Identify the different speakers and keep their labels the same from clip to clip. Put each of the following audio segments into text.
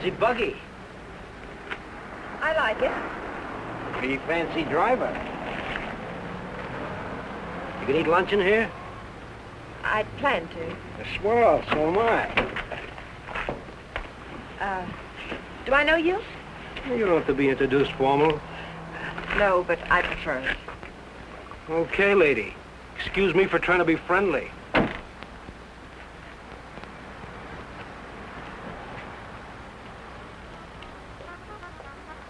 Speaker 1: fancy buggy.
Speaker 2: I like it.
Speaker 1: Pretty fancy driver. You can eat lunch in here?
Speaker 2: I'd plan to.
Speaker 1: Swell, so am I.
Speaker 2: Do I know you?
Speaker 1: You don't have to be introduced formal.
Speaker 2: No, but I prefer it.
Speaker 1: Okay, lady. Excuse me for trying to be friendly.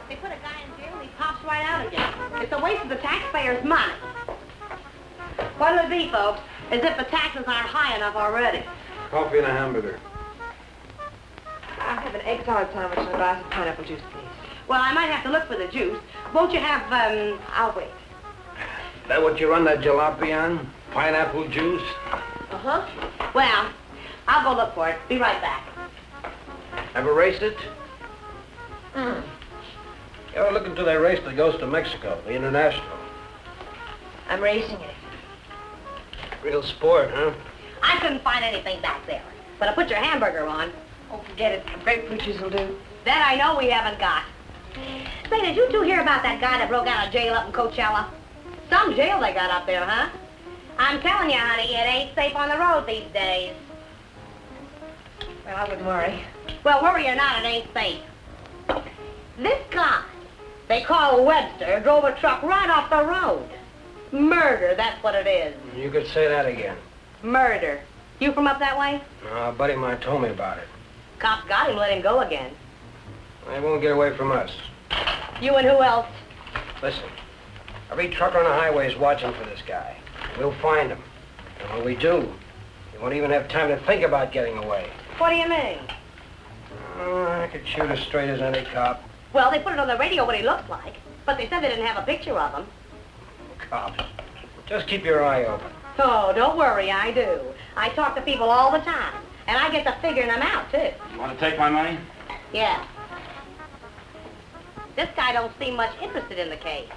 Speaker 3: They put a guy in jail and he pops right out again. It's a waste of the taxpayers' money. What'll it be, folks? As if the taxes aren't high enough already.
Speaker 1: Coffee and a hamburger.
Speaker 2: I'll have an egg salad sandwich and a glass of pineapple juice, please.
Speaker 3: Well, I might have to look for the juice. Won't you have,
Speaker 2: I'll wait.
Speaker 1: That what you run that jalopy on? Pineapple juice?
Speaker 3: Uh-huh. Well, I'll go look for it. Be right back.
Speaker 1: Ever raced it?
Speaker 2: Mm.
Speaker 1: You ought to look into that race that goes to Mexico, the International.
Speaker 2: I'm racing it.
Speaker 1: Real sport, huh?
Speaker 3: I couldn't find anything back there. But I put your hamburger on.
Speaker 2: Oh, forget it. Grapefruit juice will do.
Speaker 3: That I know we haven't got. Say, did you two hear about that guy that broke out of jail up in Coachella? Some jail they got up there, huh? I'm telling you, honey, it ain't safe on the road these days.
Speaker 2: Well, I wouldn't worry.
Speaker 3: Well, worry or not, it ain't safe. This guy, they call Webster, drove a truck right off the road. Murder, that's what it is.
Speaker 1: You could say that again.
Speaker 3: Murder. You from up that way?
Speaker 1: A buddy of mine told me about it.
Speaker 3: Cops got him, let him go again.
Speaker 1: They won't get away from us.
Speaker 3: You and who else?
Speaker 1: Listen, every trucker on the highway is watching for this guy. We'll find him. And when we do, he won't even have time to think about getting away.
Speaker 3: What do you mean?
Speaker 1: I could shoot as straight as any cop.
Speaker 3: Well, they put it on the radio what he looks like, but they said they didn't have a picture of him.
Speaker 1: Cops. Just keep your eye open.
Speaker 3: Oh, don't worry, I do. I talk to people all the time, and I get to figuring them out, too.
Speaker 4: You want to take my money?
Speaker 3: Yeah. This guy don't seem much interested in the case.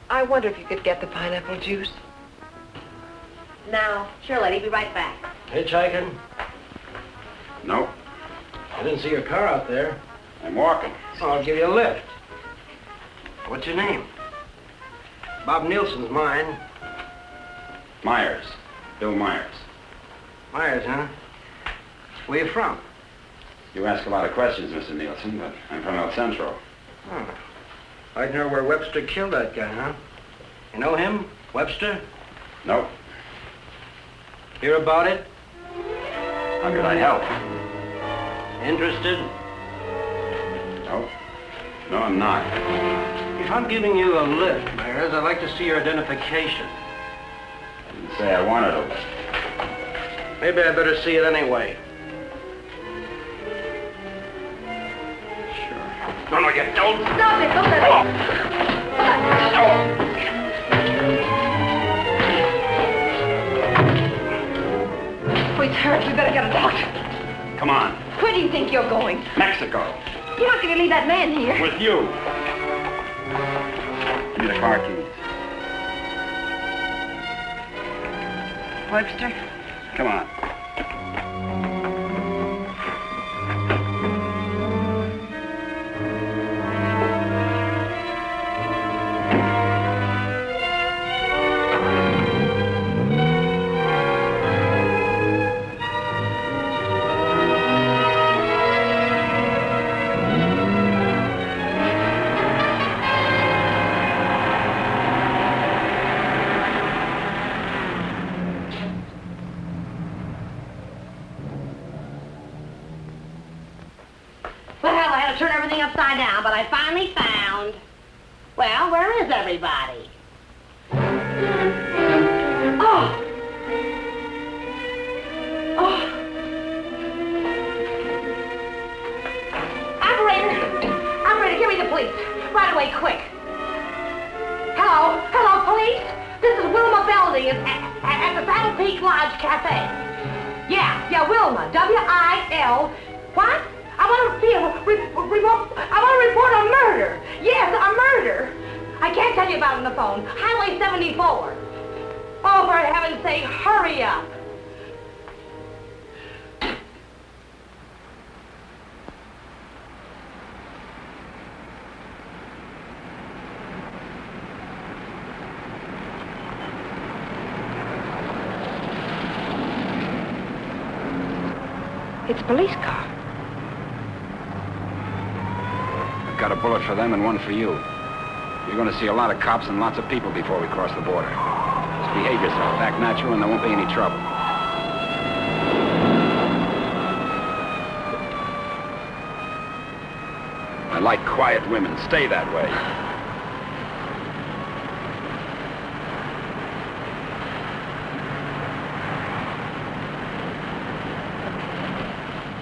Speaker 2: I wonder if you could get the pineapple juice.
Speaker 3: Now, sure, lady, be right back.
Speaker 1: Hitchhiking?
Speaker 4: No.
Speaker 1: I didn't see your car out there.
Speaker 4: I'm walking.
Speaker 1: Oh, I'll give you a lift. What's your name? Bob Nielsen's mine.
Speaker 4: Myers. Bill Myers.
Speaker 1: Myers, huh? Where you from?
Speaker 4: You ask a lot of questions, Mr. Nielsen, but I'm from El Centro.
Speaker 1: Oh. I'd know where Webster killed that guy, huh? You know him? Webster?
Speaker 4: Nope.
Speaker 1: Hear about it?
Speaker 4: How could I help?
Speaker 1: Interested?
Speaker 4: Nope. No, I'm not.
Speaker 1: If I'm giving you a lift, Myers, I'd like to see your identification.
Speaker 4: I didn't say I wanted a lift.
Speaker 1: Maybe I better see it anyway.
Speaker 4: Sure.
Speaker 1: No, you don't.
Speaker 3: Stop it! Don't let it.
Speaker 2: Oh, he's hurt. We better get a doctor.
Speaker 4: Come on.
Speaker 2: Where do you think you're going?
Speaker 4: Mexico.
Speaker 2: You're not going to leave that man here.
Speaker 4: With you. Give me the car keys.
Speaker 2: Webster?
Speaker 4: Come on.
Speaker 3: Turn everything upside down, but I finally found... Well, where is everybody? Oh! Oh! Operator, give me the police. Right away, quick. Hello? Hello, police? This is Wilma Belding at the Saddle Peak Lodge Cafe. Yeah, Wilma. W-I-L... What? I want to report a murder. Yes, a murder. I can't tell you about it on the phone. Highway 74. Oh, for heaven's sake, hurry up.
Speaker 2: It's a police car.
Speaker 4: I've got a bullet for them and one for you. You're going to see a lot of cops and lots of people before we cross the border. Just behave yourself, act natural, and there won't be any trouble. I like quiet women. Stay that way.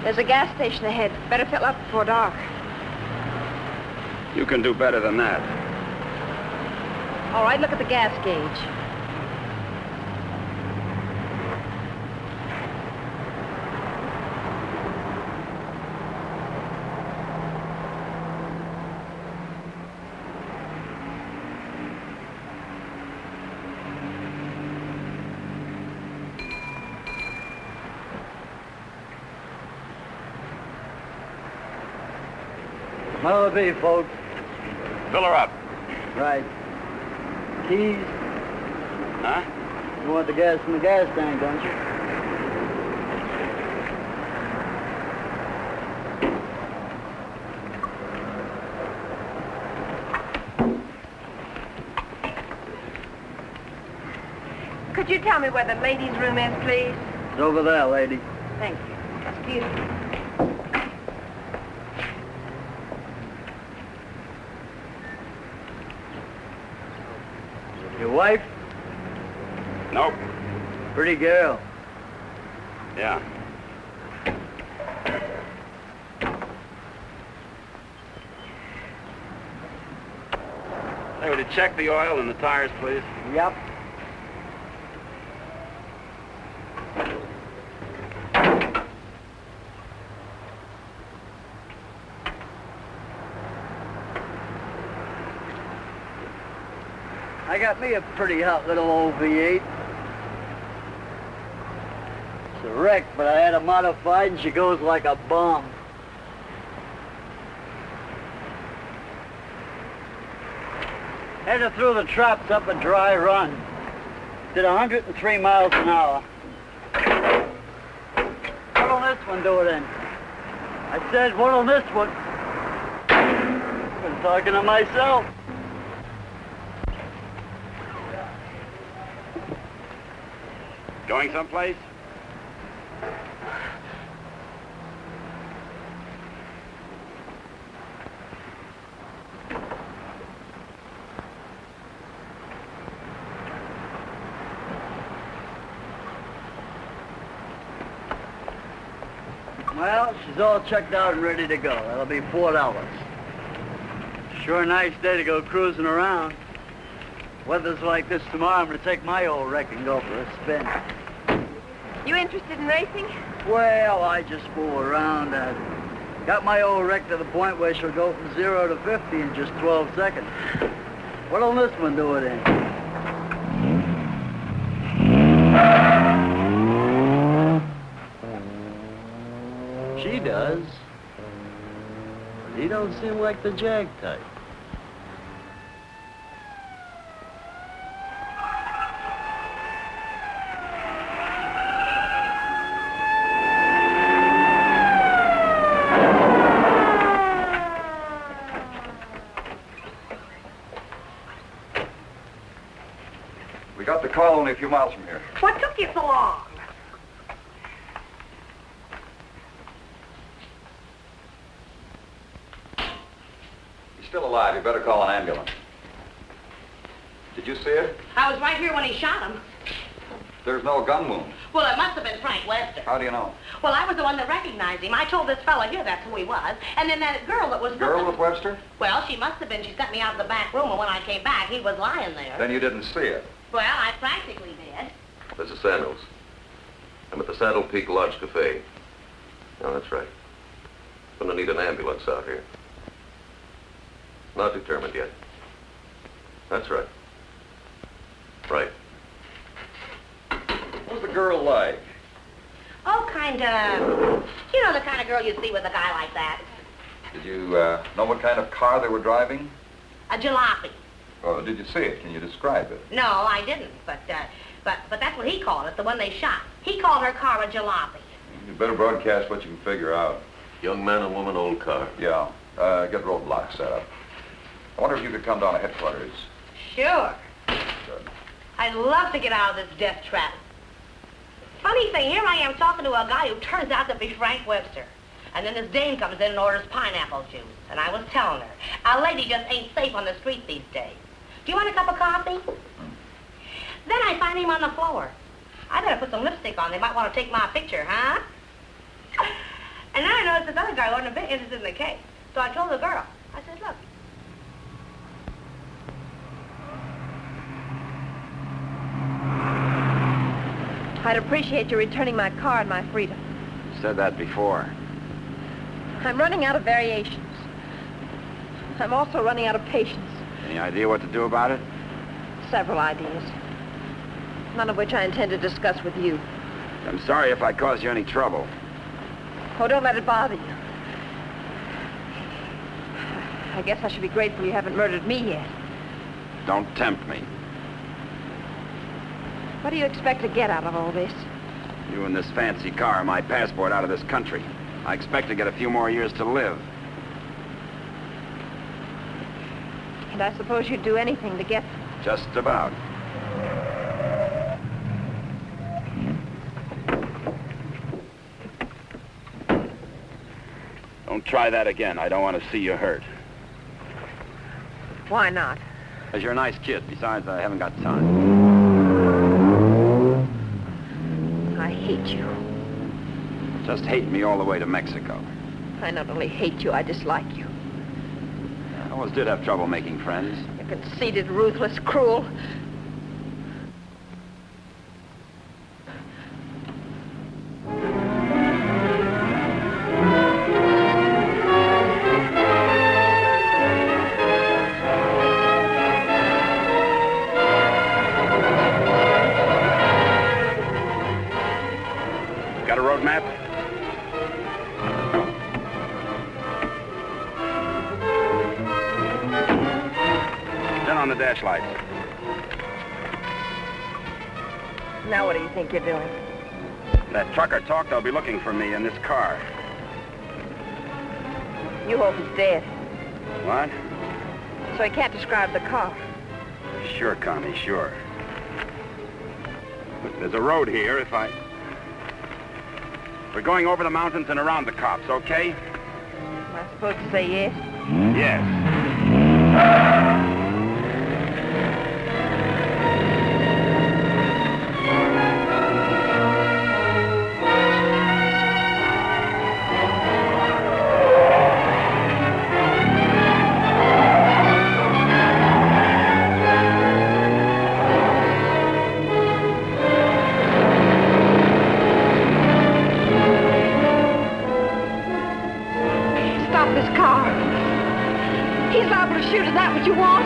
Speaker 2: There's a gas station ahead. Better fill up before dark.
Speaker 4: You can do better than that.
Speaker 2: All right, look at the gas gauge.
Speaker 5: What'll it be, folks?
Speaker 4: Fill her up.
Speaker 5: Right. Keys?
Speaker 4: Huh?
Speaker 5: You want the gas in the gas tank, don't you?
Speaker 2: Could you tell me where the ladies' room is, please?
Speaker 5: It's over there, lady.
Speaker 2: Thank you. Excuse me.
Speaker 5: Your wife?
Speaker 4: Nope.
Speaker 5: Pretty girl.
Speaker 4: Yeah. Hey, would you check the oil and the tires, please?
Speaker 5: Yep. I got me a pretty hot little old V8. It's a wreck, but I had her modified and she goes like a bomb. Headed through the traps up a dry run. Did 103 miles an hour. What'll this one do it in? I said, what'll this one? I've been talking to myself.
Speaker 4: Going someplace?
Speaker 5: Well, she's all checked out and ready to go. That'll be $4. Sure a nice day to go cruising around. Weather's like this tomorrow, I'm going to take my old wreck and go for a spin.
Speaker 2: You interested in racing?
Speaker 5: Well, I just fool around. Got my old wreck to the point where she'll go from 0 to 50 in just 12 seconds. What'll this one do it in? She does. But he don't seem like the jag type.
Speaker 6: We got the call only a few miles from here.
Speaker 3: What took you so long?
Speaker 6: He's still alive. You better call an ambulance. Did you see it?
Speaker 3: I was right here when he shot him.
Speaker 6: There's no gun wound.
Speaker 3: Well, it must have been Frank Webster.
Speaker 6: How do you know?
Speaker 3: Well, I was the one that recognized him. I told this fella here that's who he was. And then that girl that was
Speaker 6: Girl
Speaker 3: with
Speaker 6: with
Speaker 3: him.
Speaker 6: Webster?
Speaker 3: Well, she must have been. She sent me out of the back room, and when I came back, he was lying there.
Speaker 6: Then you didn't see it.
Speaker 3: Well, I practically did.
Speaker 7: This is Samuels. I'm at the Saddle Peak Lodge Cafe. Oh, that's right. Gonna need an ambulance out here. Not determined yet. That's right. Right.
Speaker 6: What was the girl like?
Speaker 3: Oh, kind of... You know the kind of girl you'd see with a guy like that.
Speaker 6: Did you know what kind of car they were driving?
Speaker 3: A jalopy.
Speaker 6: Or did you see it? Can you describe it?
Speaker 3: No, I didn't. But that's what he called it, the one they shot. He called her car a jalopy.
Speaker 6: You better broadcast what you can figure out.
Speaker 7: Young man and woman, old car.
Speaker 6: Yeah. Get roadblocks set up. I wonder if you could come down to headquarters.
Speaker 3: Sure.
Speaker 6: Good.
Speaker 3: I'd love to get out of this death trap. Funny thing, here I am talking to a guy who turns out to be Frank Webster. And then this dame comes in and orders pineapple juice. And I was telling her, a lady just ain't safe on the street these days. Do you want a cup of coffee? Then I find him on the floor. I better put some lipstick on. They might want to take my picture, huh? And then I noticed this other guy wasn't a bit interested in the case. So I told the girl. I said, look.
Speaker 2: I'd appreciate you returning my car and my freedom.
Speaker 4: Said that before.
Speaker 2: I'm running out of variations. I'm also running out of patience.
Speaker 4: Any idea what to do about it?
Speaker 2: Several ideas. None of which I intend to discuss with you.
Speaker 4: I'm sorry if I caused you any trouble.
Speaker 2: Oh, don't let it bother you. I guess I should be grateful you haven't murdered me yet.
Speaker 4: Don't tempt me.
Speaker 2: What do you expect to get out of all this?
Speaker 4: You and this fancy car are my passport out of this country. I expect to get a few more years to live.
Speaker 2: And I suppose you'd do anything to get them.
Speaker 4: Just about. Don't try that again. I don't want to see you hurt.
Speaker 2: Why not?
Speaker 4: Because you're a nice kid. Besides, I haven't got time.
Speaker 2: I hate you.
Speaker 4: Just hate me all the way to Mexico.
Speaker 2: I not only hate you, I dislike you.
Speaker 4: I always did have trouble making friends.
Speaker 2: You're conceited, ruthless, cruel.
Speaker 4: Got a road map? Turn on the dash lights.
Speaker 2: Now what do you think you're doing?
Speaker 4: That trucker talked they'll be looking for me in this car.
Speaker 2: You hope he's dead,
Speaker 4: What?
Speaker 2: so he can't describe the car.
Speaker 4: Sure, Connie, sure. Look, there's a road here We're going over the mountains and around the cops, okay?
Speaker 2: Am I supposed to say yes?
Speaker 4: Yes.
Speaker 2: Stop this car. He's liable to shoot. Is that what you want?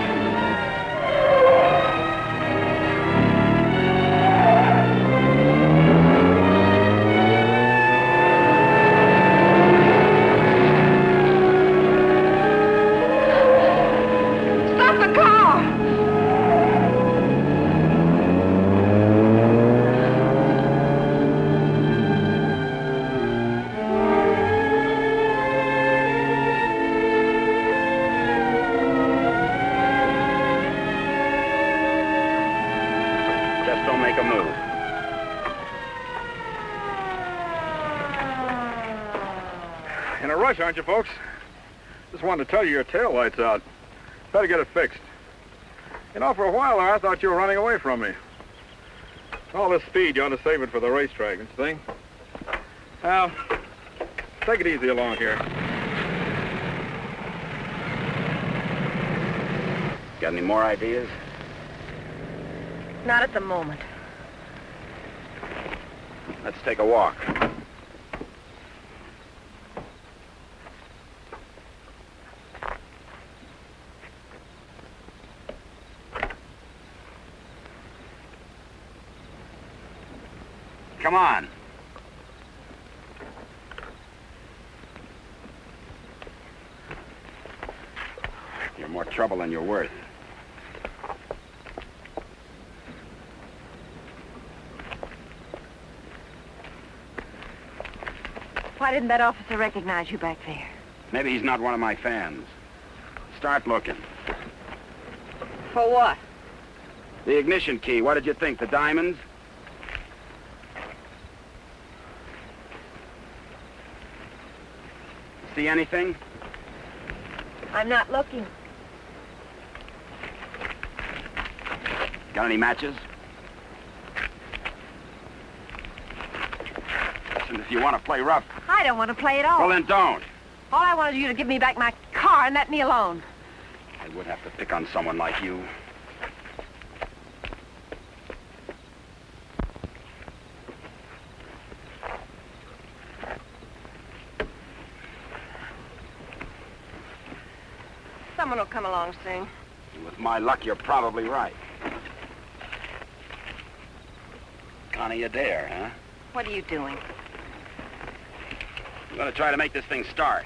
Speaker 2: Stop the car!
Speaker 4: Just don't make a move.
Speaker 8: In a rush, aren't you, folks? Just wanted to tell you your tail light's out. Better get it fixed. You know, for a while there, I thought you were running away from me. All this speed, you ought to save it for the racetrack and thing. Now, take it easy along here.
Speaker 4: Got any more ideas?
Speaker 2: Not at the moment.
Speaker 4: Let's take a walk. Come on. You're more trouble than you're worth.
Speaker 2: Why didn't that officer recognize you back there?
Speaker 4: Maybe he's not one of my fans. Start looking.
Speaker 2: For what?
Speaker 4: The ignition key, what did you think, the diamonds? See anything?
Speaker 2: I'm not looking.
Speaker 4: Got any matches? Listen, if you want to play rough...
Speaker 2: I don't want to play at all.
Speaker 4: Well, then don't.
Speaker 2: All I wanted you to give me back my car and let me alone.
Speaker 4: I would have to pick on someone like you.
Speaker 2: Someone will come along soon.
Speaker 4: With my luck, you're probably right. Connie, you dare, huh?
Speaker 2: What are you doing?
Speaker 4: I'm gonna try to make this thing start.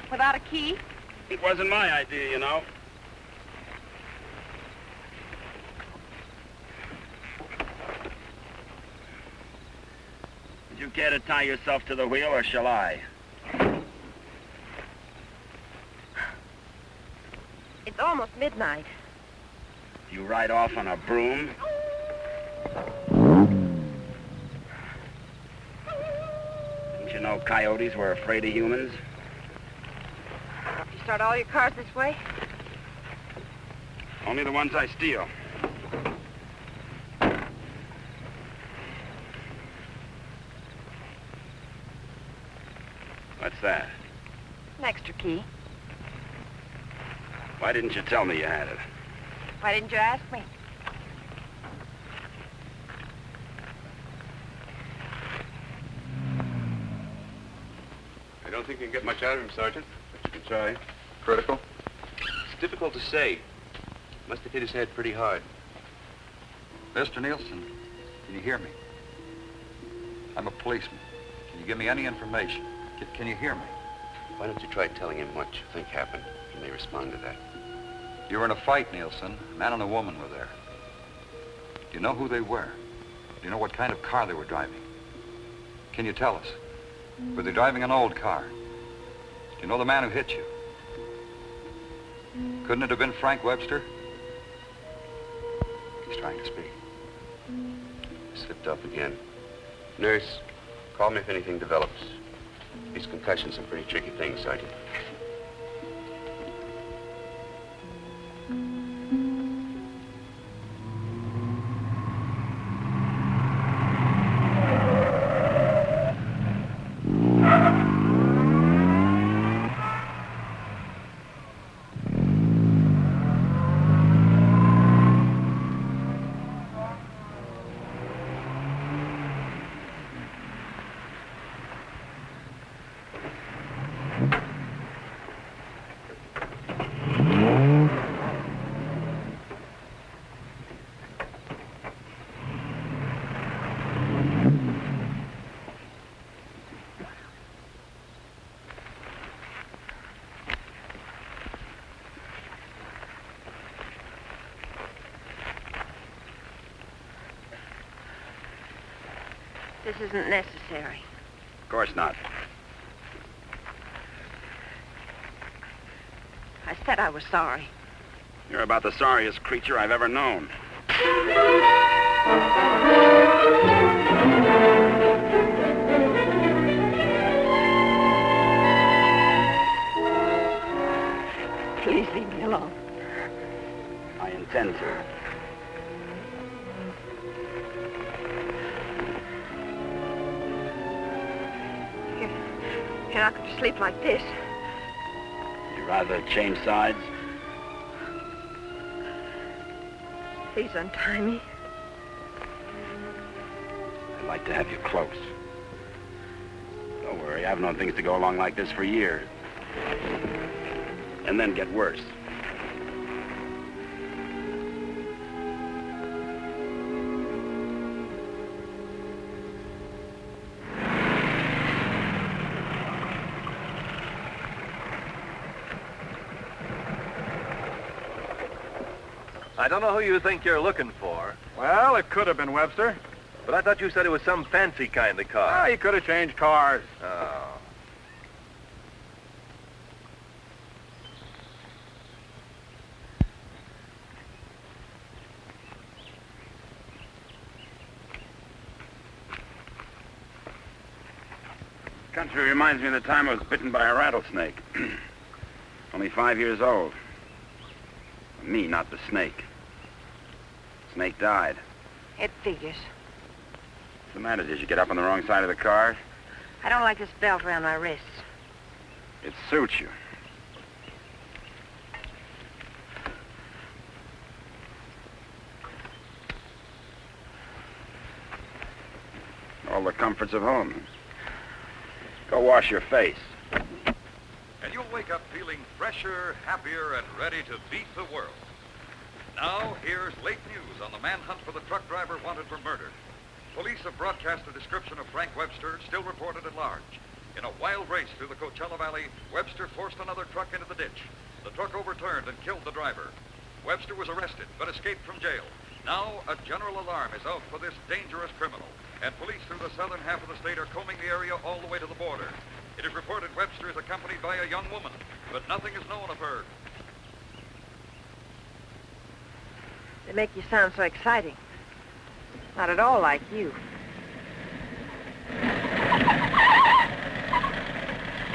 Speaker 2: Without a key?
Speaker 4: It wasn't my idea, you know. Would you care to tie yourself to the wheel, or shall I?
Speaker 2: It's almost midnight.
Speaker 4: You ride off on a broom? Didn't you know coyotes were afraid of humans?
Speaker 2: You start all your cars this way?
Speaker 4: Only the ones I steal. What's that?
Speaker 2: An extra key.
Speaker 4: Why didn't you tell me you had it?
Speaker 2: Why didn't you ask me?
Speaker 9: I don't think you can get much out of him, Sergeant, but you can try.
Speaker 7: Critical?
Speaker 9: It's difficult to say. Must have hit his head pretty hard.
Speaker 6: Mr. Nielsen, can you hear me? I'm a policeman. Can you give me any information? Can you hear me?
Speaker 9: Why don't you try telling him what you think happened? He may respond to that.
Speaker 6: You were in a fight, Nielsen. A man and a woman were there. Do you know who they were? Do you know what kind of car they were driving? Can you tell us? Were they driving an old car? Do you know the man who hit you? Couldn't it have been Frank Webster? He's trying to speak.
Speaker 9: Slipped up again. Nurse, call me if anything develops. These concussions are pretty tricky things, Sergeant.
Speaker 2: This isn't necessary.
Speaker 4: Of course not.
Speaker 2: I said I was sorry.
Speaker 4: You're about the sorriest creature I've ever known.
Speaker 2: Please leave me alone.
Speaker 4: I intend to.
Speaker 2: You're not going to sleep like this.
Speaker 4: You'd rather change sides?
Speaker 2: Please untie me.
Speaker 4: I'd like to have you close. Don't worry, I've known things to go along like this for years. And then get worse.
Speaker 10: I don't know who you think you're looking for.
Speaker 8: Well, it could have been Webster.
Speaker 10: But I thought you said it was some fancy kind of car.
Speaker 8: Ah, he could have changed cars.
Speaker 10: Oh.
Speaker 4: Country reminds me of the time I was bitten by a rattlesnake. Only 5 years old. Me, not the snake. Snake died.
Speaker 2: It figures.
Speaker 4: What's the matter? Did you get up on the wrong side of the car?
Speaker 2: I don't like this belt around my wrists.
Speaker 4: It suits you. All the comforts of home. Go wash your face.
Speaker 6: And you'll wake up feeling fresher, happier, and ready to beat the world. Now, here's late news on the manhunt for the truck driver wanted for murder. Police have broadcast a description of Frank Webster, still reported at large. In a wild race through the Coachella Valley, Webster forced another truck into the ditch. The truck overturned and killed the driver. Webster was arrested, but escaped from jail. Now, a general alarm is out for this dangerous criminal, and police through the southern half of the state are combing the area all the way to the border. It is reported Webster is accompanied by a young woman, but nothing is known of her.
Speaker 2: They make you sound so exciting. Not at all like you.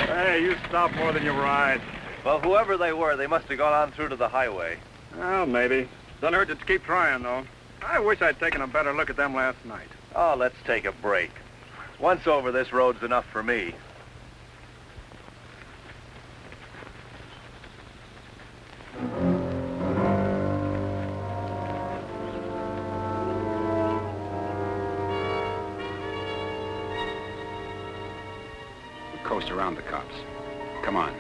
Speaker 8: Hey, you stop more than you ride.
Speaker 10: Well, whoever they were, they must have gone on through to the highway.
Speaker 8: Well, maybe. Doesn't hurt to keep trying, though. I wish I'd taken a better look at them last night.
Speaker 10: Oh, let's take a break. Once over, this road's enough for me.
Speaker 4: Coast around the cops. Come on.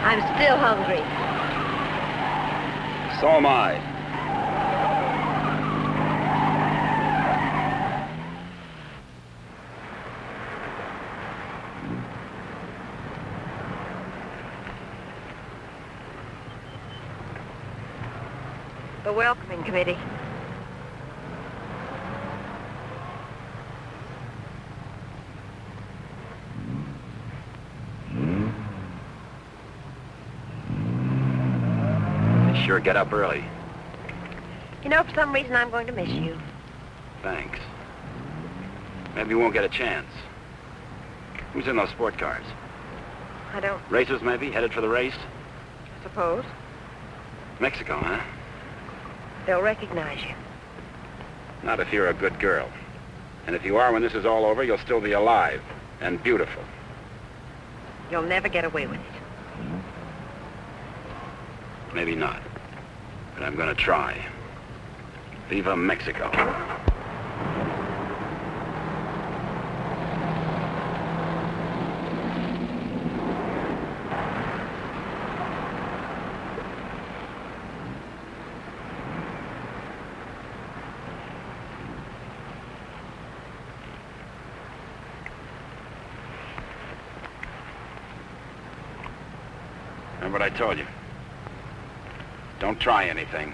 Speaker 2: I'm still hungry.
Speaker 4: So am I.
Speaker 2: The welcoming committee.
Speaker 4: They sure get up early.
Speaker 2: You know, for some reason, I'm going to miss you.
Speaker 4: Thanks. Maybe you won't get a chance. Who's in those sport cars?
Speaker 2: I don't
Speaker 4: Racers, maybe? Headed for the race?
Speaker 2: suppose.
Speaker 4: Mexico, huh?
Speaker 2: They'll recognize you.
Speaker 4: Not if you're a good girl. And if you are, when this is all over, you'll still be alive and beautiful.
Speaker 2: You'll never get away with it.
Speaker 4: Maybe not. But I'm gonna try. Viva Mexico. Remember what I told you? Don't try anything.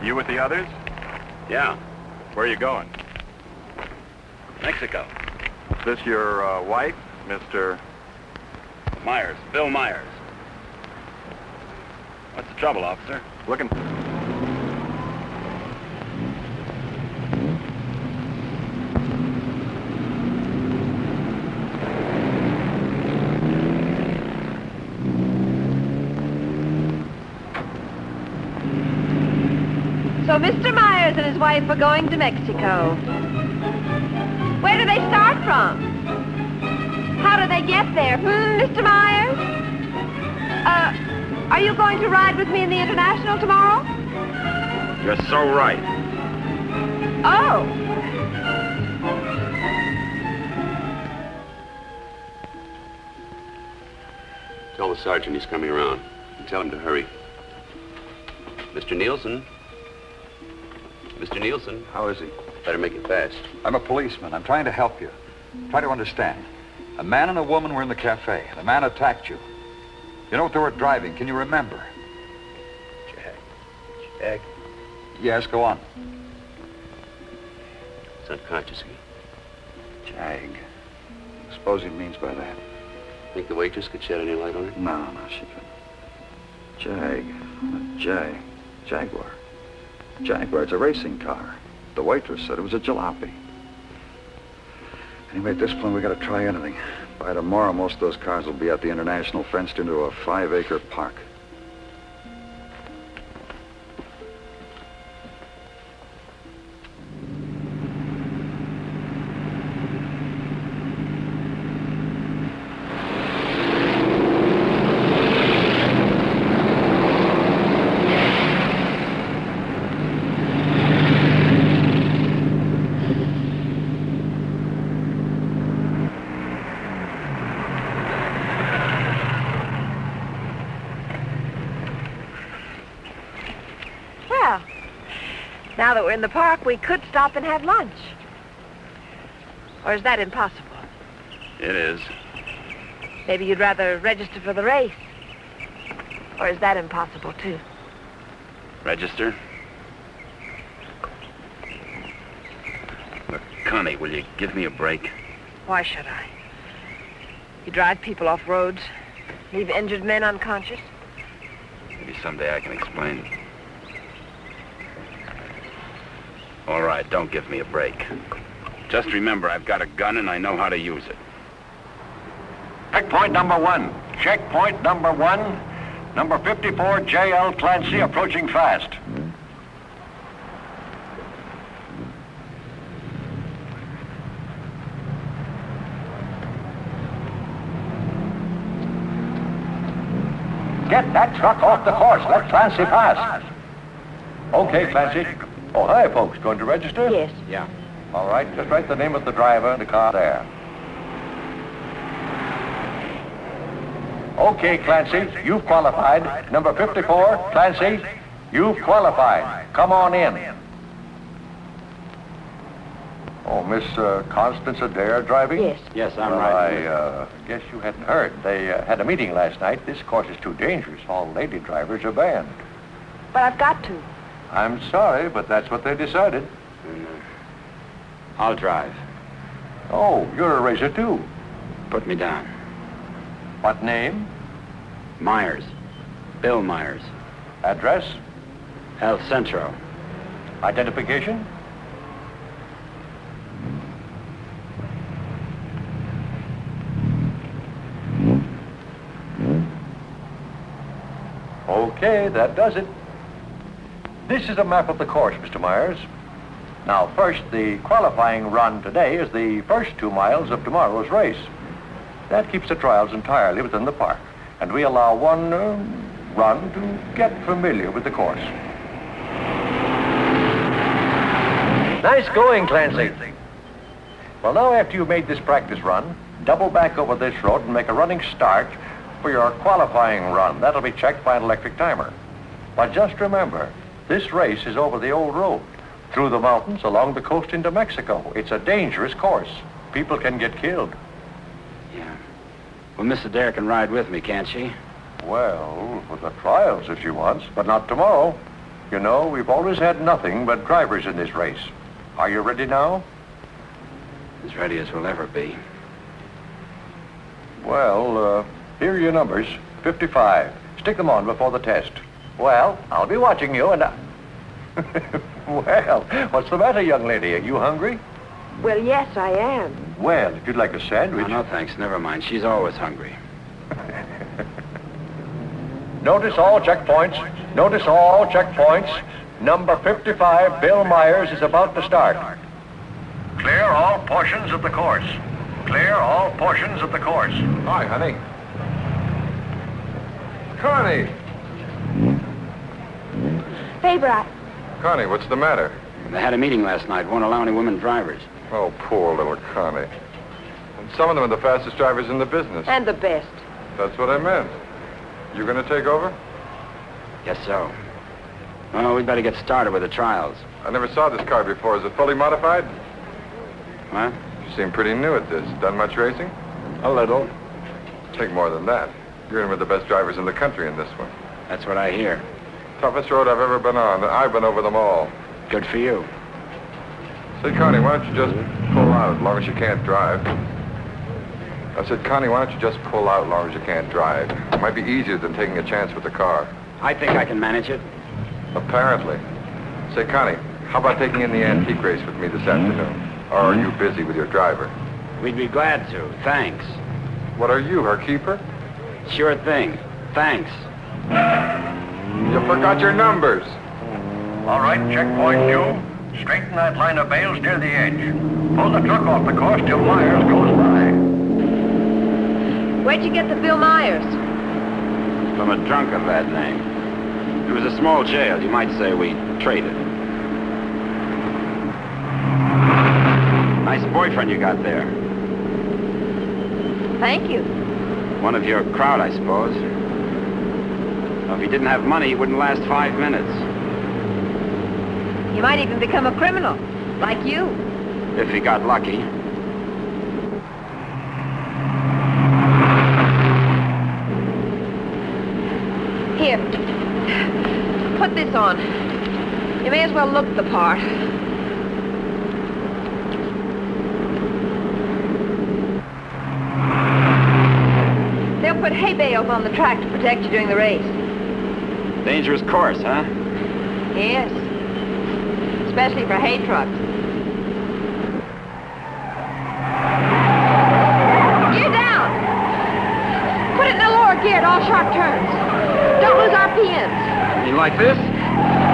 Speaker 8: You with the others?
Speaker 4: Yeah,
Speaker 8: Where are you going?
Speaker 4: Mexico.
Speaker 8: Is this your wife, Mr.
Speaker 4: Myers, Bill Myers. What's the trouble, officer?
Speaker 8: Looking?
Speaker 2: So Mr. Myers and his wife are going to Mexico. Where do they start from? How do they get there? Mr. Myers? Are you going to ride with me in the International tomorrow?
Speaker 4: You're so right.
Speaker 2: Oh.
Speaker 9: Tell the sergeant he's coming around. And tell him to hurry. Mr. Nielsen? Mr. Nielsen?
Speaker 6: How is he?
Speaker 9: Better make it fast.
Speaker 6: I'm a policeman. I'm trying to help you. Try to understand. A man and a woman were in the cafe. The man attacked you. You know what they were driving? Can you remember?
Speaker 1: Jag.
Speaker 6: Yes, go on.
Speaker 9: He's unconscious again.
Speaker 6: Jag. Suppose he means by that.
Speaker 9: Think the waitress could shed any light on it?
Speaker 6: No, she couldn't. Jaguar. Jaguar, it's a racing car. The waitress said it was a jalopy. Anyway, at this point, we gotta try anything. By tomorrow, most of those cars will be at the International, fenced into a 5-acre park.
Speaker 2: Well, now that we're in the park, we could stop and have lunch. Or is that impossible?
Speaker 4: It is.
Speaker 2: Maybe you'd rather register for the race. Or is that impossible, too?
Speaker 4: Register? Look, Connie, will you give me a break?
Speaker 2: Why should I? You drive people off roads, leave injured men unconscious.
Speaker 4: Maybe someday I can explain. All right, don't give me a break. Just remember, I've got a gun and I know how to use it.
Speaker 11: Checkpoint number 1. Checkpoint number 1. Number 54, J.L. Clancy, approaching fast. Get that truck off the course. Let Clancy pass. Okay, Clancy. Oh, hi, folks. Going to register?
Speaker 2: Yes.
Speaker 1: Yeah.
Speaker 11: All right, just write the name of the driver and the car there. Okay, Clancy, you've qualified. Number 54, Clancy, you've qualified. Come on in. Oh, Miss Constance Adair driving?
Speaker 2: Yes.
Speaker 1: Yes, I'm
Speaker 11: Well,
Speaker 1: right.
Speaker 11: I guess you hadn't heard. They had a meeting last night. This course is too dangerous. All lady drivers are banned.
Speaker 2: But I've got to.
Speaker 11: I'm sorry, but that's what they decided.
Speaker 4: I'll drive.
Speaker 11: Oh, you're a racer, too.
Speaker 4: Put me down.
Speaker 11: What name?
Speaker 4: Myers. Bill Myers.
Speaker 11: Address?
Speaker 4: El Centro.
Speaker 11: Identification? Okay, that does it. This is a map of the course, Mr. Myers. Now, first, the qualifying run today is the first 2 miles of tomorrow's race. That keeps the trials entirely within the park, and we allow one run to get familiar with the course. Nice going, Clancy. Well, now after you've made this practice run, double back over this road and make a running start for your qualifying run. That'll be checked by an electric timer. But just remember, This race is over the old road, through the mountains, along the coast into Mexico. It's a dangerous course. People can get killed.
Speaker 4: Yeah. Well, Miss Adair can ride with me, can't she?
Speaker 11: Well, for the trials if she wants, but not tomorrow. You know, we've always had nothing but drivers in this race. Are you ready now?
Speaker 4: As ready as we'll ever be.
Speaker 11: Well, here are your numbers. 55. Stick them on before the test. Well, I'll be watching you and Well, what's the matter, young lady? Are you hungry?
Speaker 2: Well, yes, I am.
Speaker 11: Well, if you'd like a sandwich...
Speaker 4: No, thanks. Never mind. She's always hungry.
Speaker 11: Notice all checkpoints. Notice all checkpoints. Number 55, Bill Myers, is about to start. Clear all portions of the course. Clear all portions of the course.
Speaker 8: Hi, honey. Connie!
Speaker 2: Faber,
Speaker 8: Connie, what's the matter?
Speaker 4: They had a meeting last night. Won't allow any women drivers.
Speaker 8: Oh, poor little Connie. And some of them are the fastest drivers in the business.
Speaker 2: And the best.
Speaker 8: That's what I meant. You gonna take over?
Speaker 4: Guess so. Well, we'd better get started with the trials.
Speaker 8: I never saw this car before. Is it fully modified?
Speaker 4: What?
Speaker 8: You seem pretty new at this. Done much racing?
Speaker 4: A little.
Speaker 8: Take more than that. You're in with the best drivers in the country in this one.
Speaker 4: That's what I hear.
Speaker 8: Toughest road I've ever been on. I've been over them all.
Speaker 4: Good for you.
Speaker 8: Say, Connie, why don't you just pull out as long as you can't drive? I said, Connie, why don't you just pull out as long as you can't drive? It might be easier than taking a chance with the car.
Speaker 4: I think I can manage it.
Speaker 8: Apparently. Say, Connie, how about taking in the antique race with me this afternoon? Or are you busy with your driver?
Speaker 4: We'd be glad to. Thanks.
Speaker 8: What are you, her keeper?
Speaker 4: Sure thing. Thanks.
Speaker 8: You forgot your numbers.
Speaker 11: All right, checkpoint two. Straighten that line of bales near the edge. Pull the truck off the course till Myers goes by.
Speaker 2: Where'd you get the Bill Myers?
Speaker 4: From a drunk of that name. It was a small jail. You might say we traded. Nice boyfriend you got there.
Speaker 2: Thank you.
Speaker 4: One of your crowd, I suppose. Well, if he didn't have money, he wouldn't last 5 minutes.
Speaker 2: He might even become a criminal, like you.
Speaker 4: If he got lucky.
Speaker 2: Here. Put this on. You may as well look the part. They'll put hay bales on the track to protect you during the race.
Speaker 4: Dangerous course, huh?
Speaker 2: Yes. Especially for hay trucks. Gear down! Put it in the lower gear at all sharp turns. Don't lose RPMs.
Speaker 4: You like this?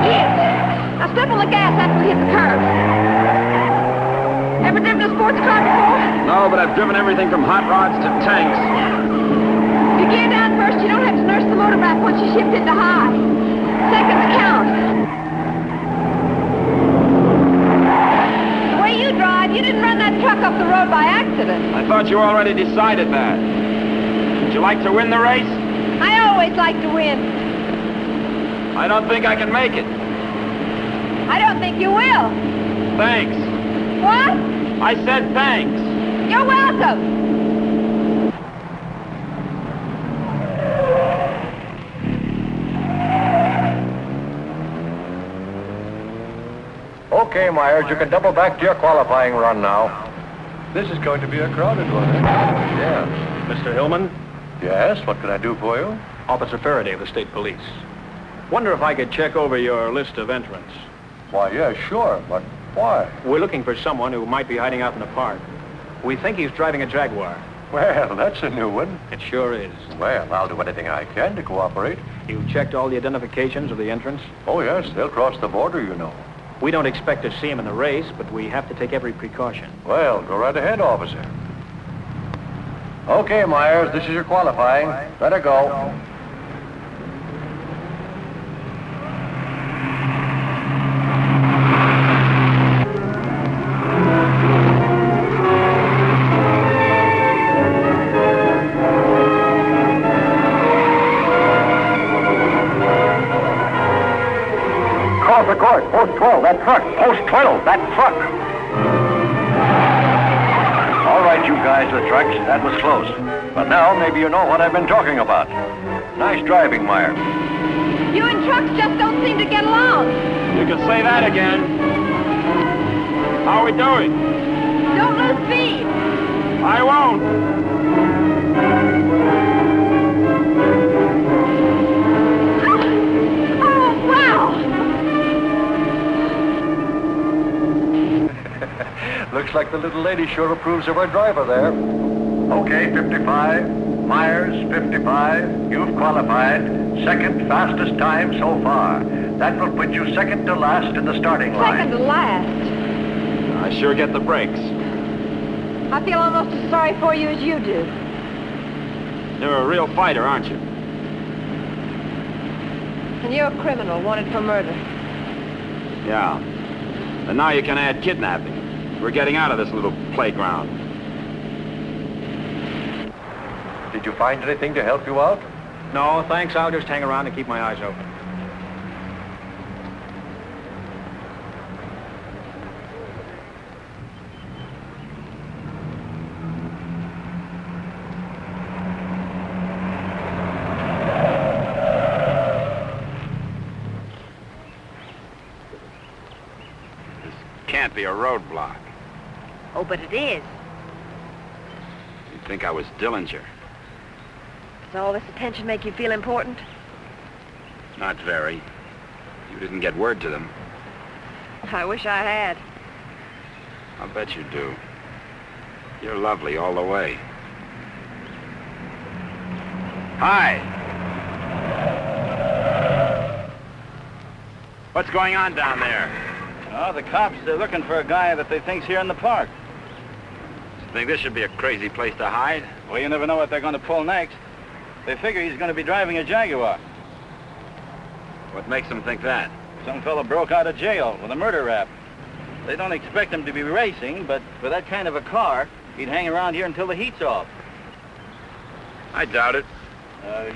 Speaker 2: Yes. Now step on the gas after we hit the curve. Ever driven a sports car before?
Speaker 4: No, but I've driven everything from hot rods to tanks.
Speaker 2: If you gear down first, you don't have to nurse the motor back once you shift into high. Seconds count. The way you drive, you didn't run that truck off the road by accident.
Speaker 4: I thought you already decided that. Would you like to win the race?
Speaker 2: I always like to win.
Speaker 4: I don't think I can make it.
Speaker 2: I don't think you will.
Speaker 4: Thanks.
Speaker 2: What?
Speaker 4: I said thanks.
Speaker 2: You're welcome.
Speaker 11: Okay, Myers, you can double back to your qualifying run now. This is going to be a crowded one, eh? Yeah.
Speaker 12: Mr. Hillman?
Speaker 11: Yes, what can I do for you?
Speaker 12: Officer Faraday of the State Police. Wonder if I could check over your list of entrants.
Speaker 11: Why, yeah, sure, but why?
Speaker 12: We're looking for someone who might be hiding out in the park. We think he's driving a Jaguar.
Speaker 11: Well, that's a new one.
Speaker 12: It sure is.
Speaker 11: Well, I'll do anything I can to cooperate.
Speaker 12: You checked all the identifications of the entrants?
Speaker 11: Oh, yes, they'll cross the border, you know.
Speaker 12: We don't expect to see him in the race, but we have to take every precaution.
Speaker 11: Well, go right ahead, officer. Okay, Myers, this is your qualifying. Better go. the court. Post 12, that truck. Post 12, that truck. All right, you guys with trucks, that was close. But now maybe you know what I've been talking about. Nice driving, Meyer.
Speaker 2: You and trucks just don't seem to get along.
Speaker 12: You can say that again. How are we doing?
Speaker 2: Don't lose speed.
Speaker 12: I won't.
Speaker 2: Oh, wow!
Speaker 11: Looks like the little lady sure approves of our driver there. Okay, 55. Myers, 55. You've qualified. Second fastest time so far. That will put you second to last in the starting line.
Speaker 2: Second to last.
Speaker 12: I sure get the breaks.
Speaker 2: I feel almost as sorry for you as you do.
Speaker 12: You're a real fighter, aren't you?
Speaker 2: And you're a criminal wanted for murder.
Speaker 12: Yeah. And now you can add kidnapping. We're getting out of this little playground.
Speaker 11: Did you find anything to help you out?
Speaker 12: No, thanks. I'll just hang around and keep my eyes open. Can't be a roadblock.
Speaker 2: Oh, but it is.
Speaker 12: You'd think I was Dillinger.
Speaker 2: Does all this attention make you feel important?
Speaker 12: Not very. You didn't get word to them.
Speaker 2: I wish I had.
Speaker 12: I'll bet you do. You're lovely all the way. Hi. What's going on down there?
Speaker 5: Oh, the cops, they're looking for a guy that they think's here in the park.
Speaker 12: Think this should be a crazy place to hide?
Speaker 5: Well, you never know what they're going to pull next. They figure he's going to be driving a Jaguar.
Speaker 12: What makes them think that?
Speaker 5: Some fella broke out of jail with a murder rap. They don't expect him to be racing, but for that kind of a car, he'd hang around here until the heat's off.
Speaker 12: I doubt it.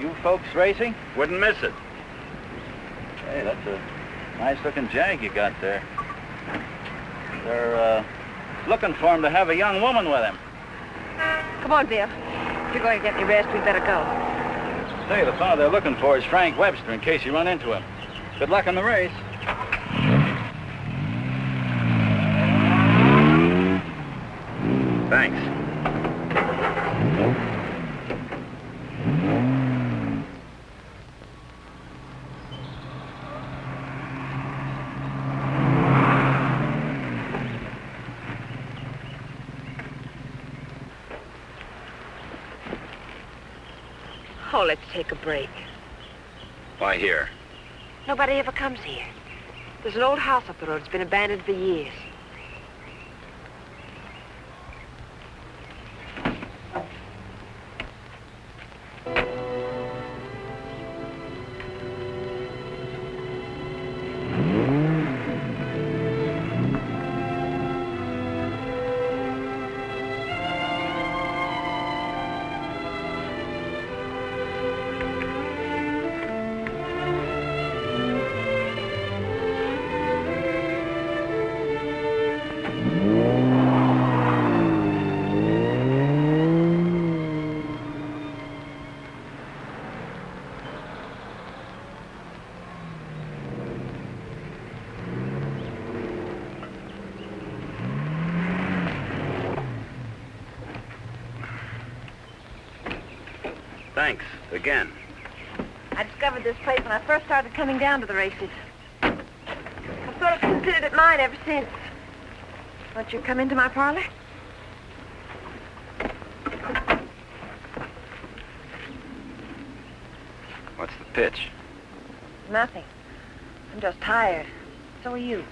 Speaker 5: You folks racing?
Speaker 12: Wouldn't miss it.
Speaker 5: Hey, that's a nice-looking Jag you got there. They're, looking for him to have a young woman with him.
Speaker 2: Come on, Bill. If you're going to get any rest, we'd better go.
Speaker 5: Say, the fellow they're looking for is Frank Webster, in case you run into him. Good luck in the race.
Speaker 12: Thanks.
Speaker 2: Oh, let's take a break.
Speaker 12: Why here?
Speaker 2: Nobody ever comes here. There's an old house up the road. It's been abandoned for years.
Speaker 12: Thanks, again.
Speaker 2: I discovered this place when I first started coming down to the races. I've sort of considered it mine ever since. Won't you come into my parlor?
Speaker 12: What's the pitch?
Speaker 2: Nothing. I'm just tired. So are you.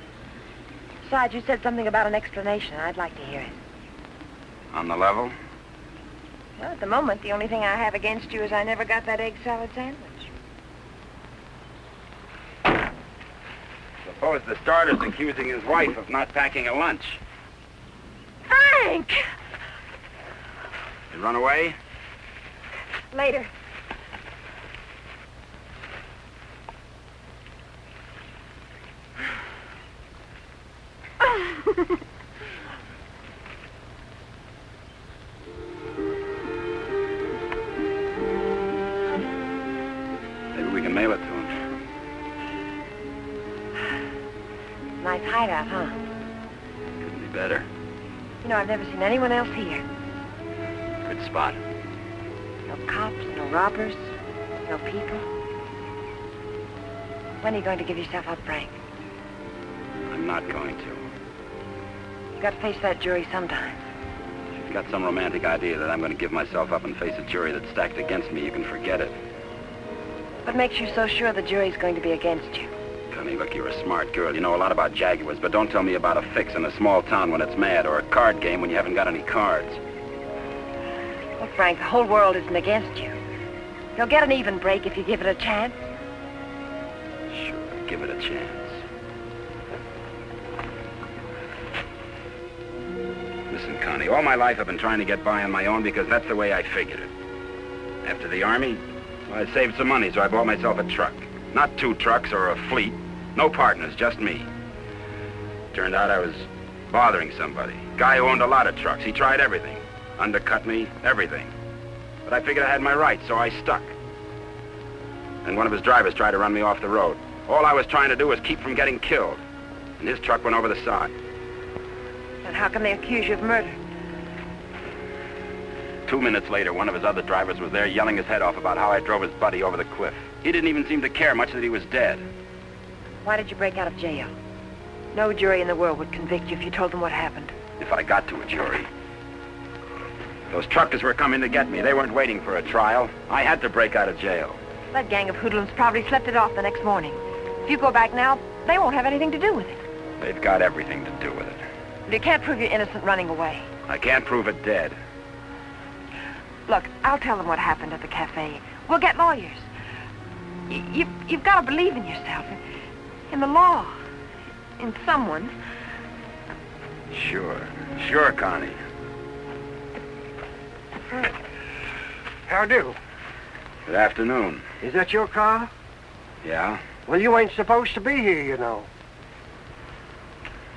Speaker 2: Besides, you said something about an explanation. I'd like to hear it.
Speaker 12: On the level?
Speaker 2: Well, at the moment, the only thing I have against you is I never got that egg salad sandwich.
Speaker 12: Suppose the starter's accusing his wife of not packing a lunch.
Speaker 2: Frank!
Speaker 12: You run away?
Speaker 2: Later.
Speaker 4: can mail it to him.
Speaker 2: Nice hideout, huh?
Speaker 4: Couldn't be better.
Speaker 2: You know, I've never seen anyone else here.
Speaker 4: Good spot.
Speaker 2: No cops, no robbers, no people. When are you going to give yourself up, Frank?
Speaker 4: I'm not going to.
Speaker 2: You got to face that jury sometime.
Speaker 4: If you've got some romantic idea that I'm going to give myself up and face a jury that's stacked against me, you can forget it.
Speaker 2: What makes you so sure the jury's going to be against you?
Speaker 4: Connie, look, you're a smart girl. You know a lot about Jaguars, but don't tell me about a fix in a small town when it's mad, or a card game when you haven't got any cards.
Speaker 2: Well, Frank, the whole world isn't against you. You'll get an even break if you give it a chance.
Speaker 4: Sure, give it a chance. Listen, Connie, all my life I've been trying to get by on my own because that's the way I figured it. After the Army, well, I saved some money, so I bought myself a truck. Not 2 trucks or a fleet. No partners, just me. Turned out I was bothering somebody. Guy who owned a lot of trucks. He tried everything. Undercut me, everything. But I figured I had my rights, so I stuck. And one of his drivers tried to run me off the road. All I was trying to do was keep from getting killed. And his truck went over the side.
Speaker 2: And how can they accuse you of murder?
Speaker 4: 2 minutes later, one of his other drivers was there yelling his head off about how I drove his buddy over the cliff. He didn't even seem to care much that he was dead.
Speaker 2: Why did you break out of jail? No jury in the world would convict you if you told them what happened.
Speaker 4: If I got to a jury. Those truckers were coming to get me. They weren't waiting for a trial. I had to break out of jail.
Speaker 2: That gang of hoodlums probably slept it off the next morning. If you go back now, they won't have anything to do with it.
Speaker 4: They've got everything to do with it.
Speaker 2: You can't prove you're innocent running away.
Speaker 4: I can't prove it dead.
Speaker 2: Look, I'll tell them what happened at the cafe. We'll get lawyers. You've got to believe in yourself, in the law, in someone.
Speaker 4: Sure, Connie.
Speaker 1: How do?
Speaker 4: Good afternoon.
Speaker 1: Is that your car?
Speaker 4: Yeah?
Speaker 1: Well, you ain't supposed to be here, you know.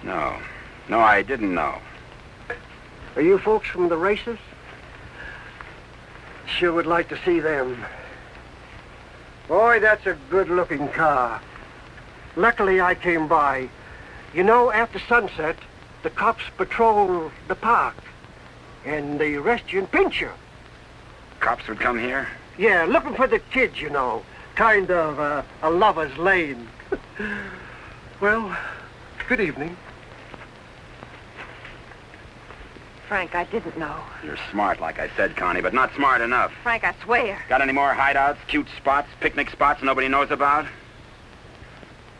Speaker 4: No, I didn't know.
Speaker 1: Are you folks from the races? Sure would like to see them. Boy, that's a good-looking car. Luckily, I came by. You know, after sunset, the cops patrol the park. And they arrest you and pinch you.
Speaker 4: Cops would come here?
Speaker 1: Yeah, looking for the kids, you know. Kind of a lover's lane. Well, good evening.
Speaker 2: Frank, I didn't know.
Speaker 4: You're smart, like I said, Connie, but not smart enough.
Speaker 2: Frank, I swear.
Speaker 4: Got any more hideouts, cute spots, picnic spots nobody knows about?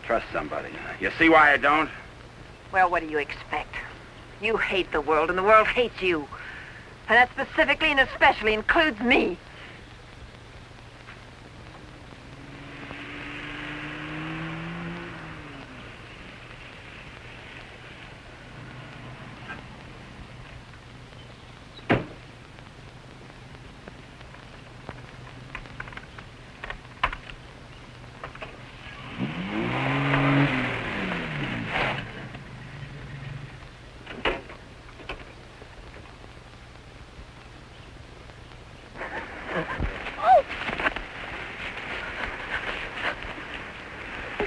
Speaker 4: Trust somebody. You see why I don't?
Speaker 2: Well, what do you expect? You hate the world, and the world hates you. And that specifically and especially includes me.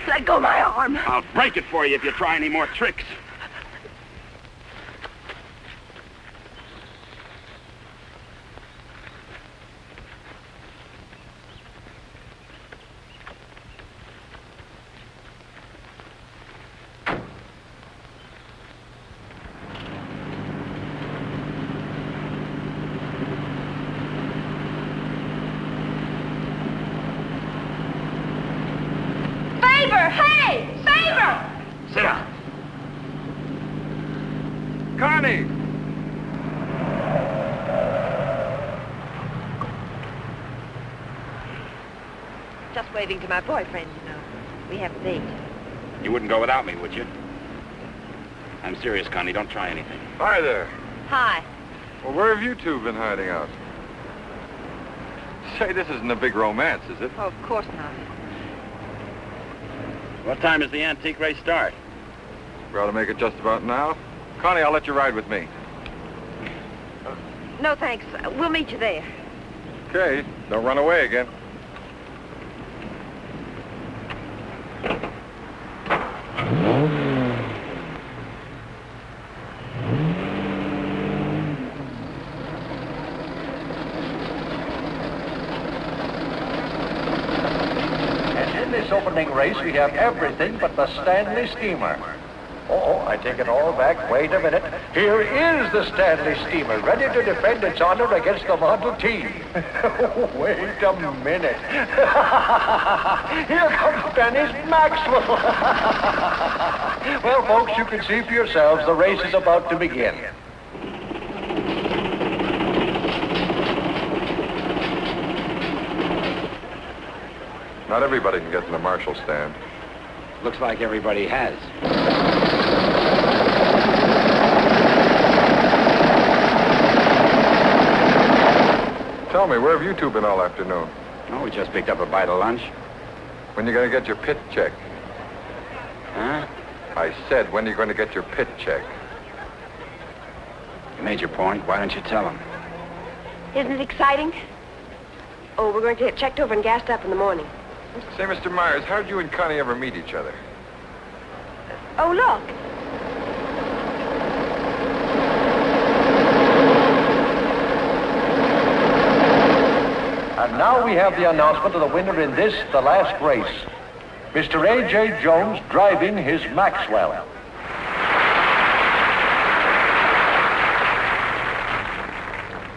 Speaker 2: Let go my arm.
Speaker 4: I'll break it for you if you try any more tricks.
Speaker 3: Hey! Favor!
Speaker 4: Sit down.
Speaker 8: Connie!
Speaker 2: Just waving to my boyfriend, you know. We have a date.
Speaker 4: You wouldn't go without me, would you? I'm serious, Connie. Don't try anything.
Speaker 8: Hi there.
Speaker 2: Hi.
Speaker 8: Well, where have you two been hiding out? Say, this isn't a big romance, is it?
Speaker 2: Oh, of course not.
Speaker 4: What time does the antique race start?
Speaker 8: We ought to make it just about now. Connie, I'll let you ride with me.
Speaker 2: No, thanks. We'll meet you there.
Speaker 8: Okay, don't run away again.
Speaker 11: this opening race, we have everything but the Stanley Steamer. Oh, I take it all back. Wait a minute. Here is the Stanley Steamer, ready to defend its honor against the Model T. Wait a minute. Here comes Dennis Maxwell. Well, folks, you can see for yourselves the race is about to begin.
Speaker 13: Not everybody can get in the marshal stand.
Speaker 4: Looks like everybody has.
Speaker 13: Tell me, where have you two been all afternoon?
Speaker 4: Oh, we just picked up a bite of lunch.
Speaker 13: When you going to get your pit check?
Speaker 4: Huh?
Speaker 13: I said, when are you going to get your pit check?
Speaker 4: You made your point. Why don't you tell him?
Speaker 2: Isn't it exciting? Oh, we're going to get checked over and gassed up in the morning.
Speaker 13: Say, Mr. Myers, how did you and Connie ever meet each other?
Speaker 2: Oh, look.
Speaker 11: And now we have the announcement of the winner in this, the last race. Mr. A.J. Jones driving his Maxwell.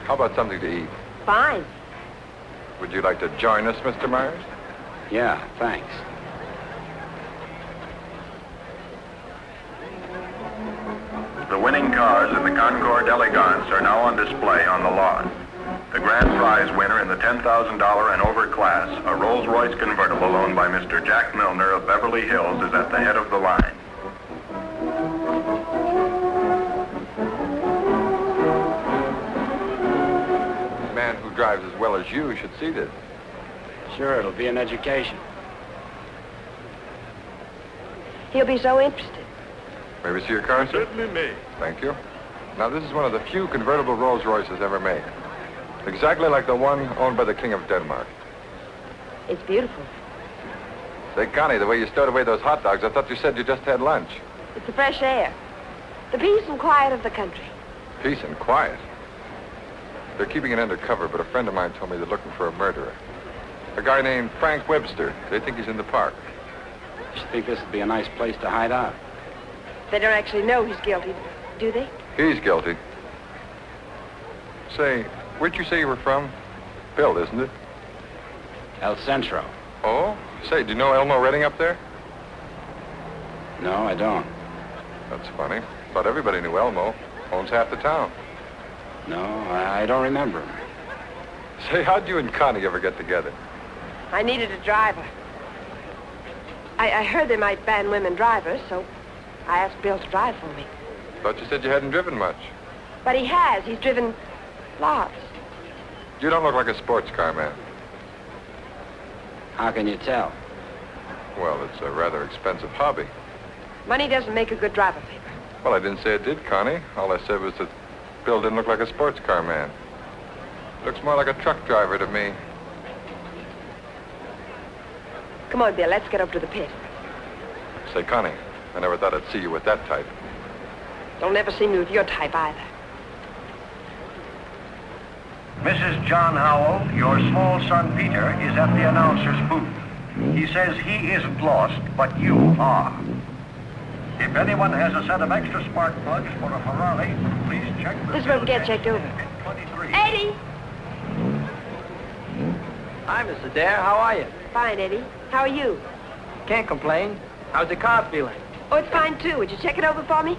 Speaker 13: How about something to eat?
Speaker 2: Fine.
Speaker 13: Would you like to join us, Mr. Myers?
Speaker 4: Yeah, thanks.
Speaker 14: The winning cars in the Concord Elegance are now on display on the lawn. The grand prize winner in the $10,000 and over class, a Rolls-Royce convertible owned by Mr. Jack Milner of Beverly Hills, is at the head of the line.
Speaker 13: A man who drives as well as you should see this.
Speaker 4: Sure, it'll be an education.
Speaker 2: He'll be so interested.
Speaker 13: May we see your car, sir?
Speaker 14: Certainly may.
Speaker 13: Thank you. Now, this is one of the few convertible Rolls-Royces ever made. Exactly like the one owned by the King of Denmark.
Speaker 2: It's beautiful.
Speaker 13: Say, Connie, the way you stowed away those hot dogs, I thought you said you just had lunch.
Speaker 2: It's the fresh air. The peace and quiet of the country.
Speaker 13: Peace and quiet. They're keeping it undercover, but a friend of mine told me they're looking for a murderer. A guy named Frank Webster. They think he's in the park.
Speaker 4: You think this would be a nice place to hide out?
Speaker 2: They don't actually know he's guilty, do they?
Speaker 13: He's guilty. Say, where'd you say you were from? Bill, isn't it?
Speaker 4: El Centro.
Speaker 13: Oh? Say, do you know Elmo Redding up there?
Speaker 4: No, I don't.
Speaker 13: That's funny. Thought everybody knew Elmo. Owns half the town.
Speaker 4: No, I don't remember him.
Speaker 13: Say, how'd you and Connie ever get together?
Speaker 2: I needed a driver. I heard they might ban women drivers, so I asked Bill to drive for me.
Speaker 13: Thought you said you hadn't driven much.
Speaker 2: But he has. He's driven lots.
Speaker 13: You don't look like a sports car man.
Speaker 4: How can you tell?
Speaker 13: Well, it's a rather expensive hobby.
Speaker 2: Money doesn't make a good driver, Paper.
Speaker 13: Well, I didn't say it did, Connie. All I said was that Bill didn't look like a sports car man. Looks more like a truck driver to me.
Speaker 2: Come on, Bill, let's get up to the pit.
Speaker 13: Say, Connie, I never thought I'd see you with that type.
Speaker 2: You'll never see me with your type either.
Speaker 1: Mrs. John Howell, your small son Peter is at the announcer's booth. He says he isn't lost, but you are. If anyone has a set of extra spark plugs for a Ferrari, please check the...
Speaker 2: This is where we get checked over.
Speaker 1: 23.
Speaker 2: Eddie!
Speaker 5: Hi, Miss Adair. How are you?
Speaker 2: Fine, Eddie. How are you?
Speaker 5: Can't complain. How's the car feeling?
Speaker 2: Oh, it's fine, too. Would you check it over for me?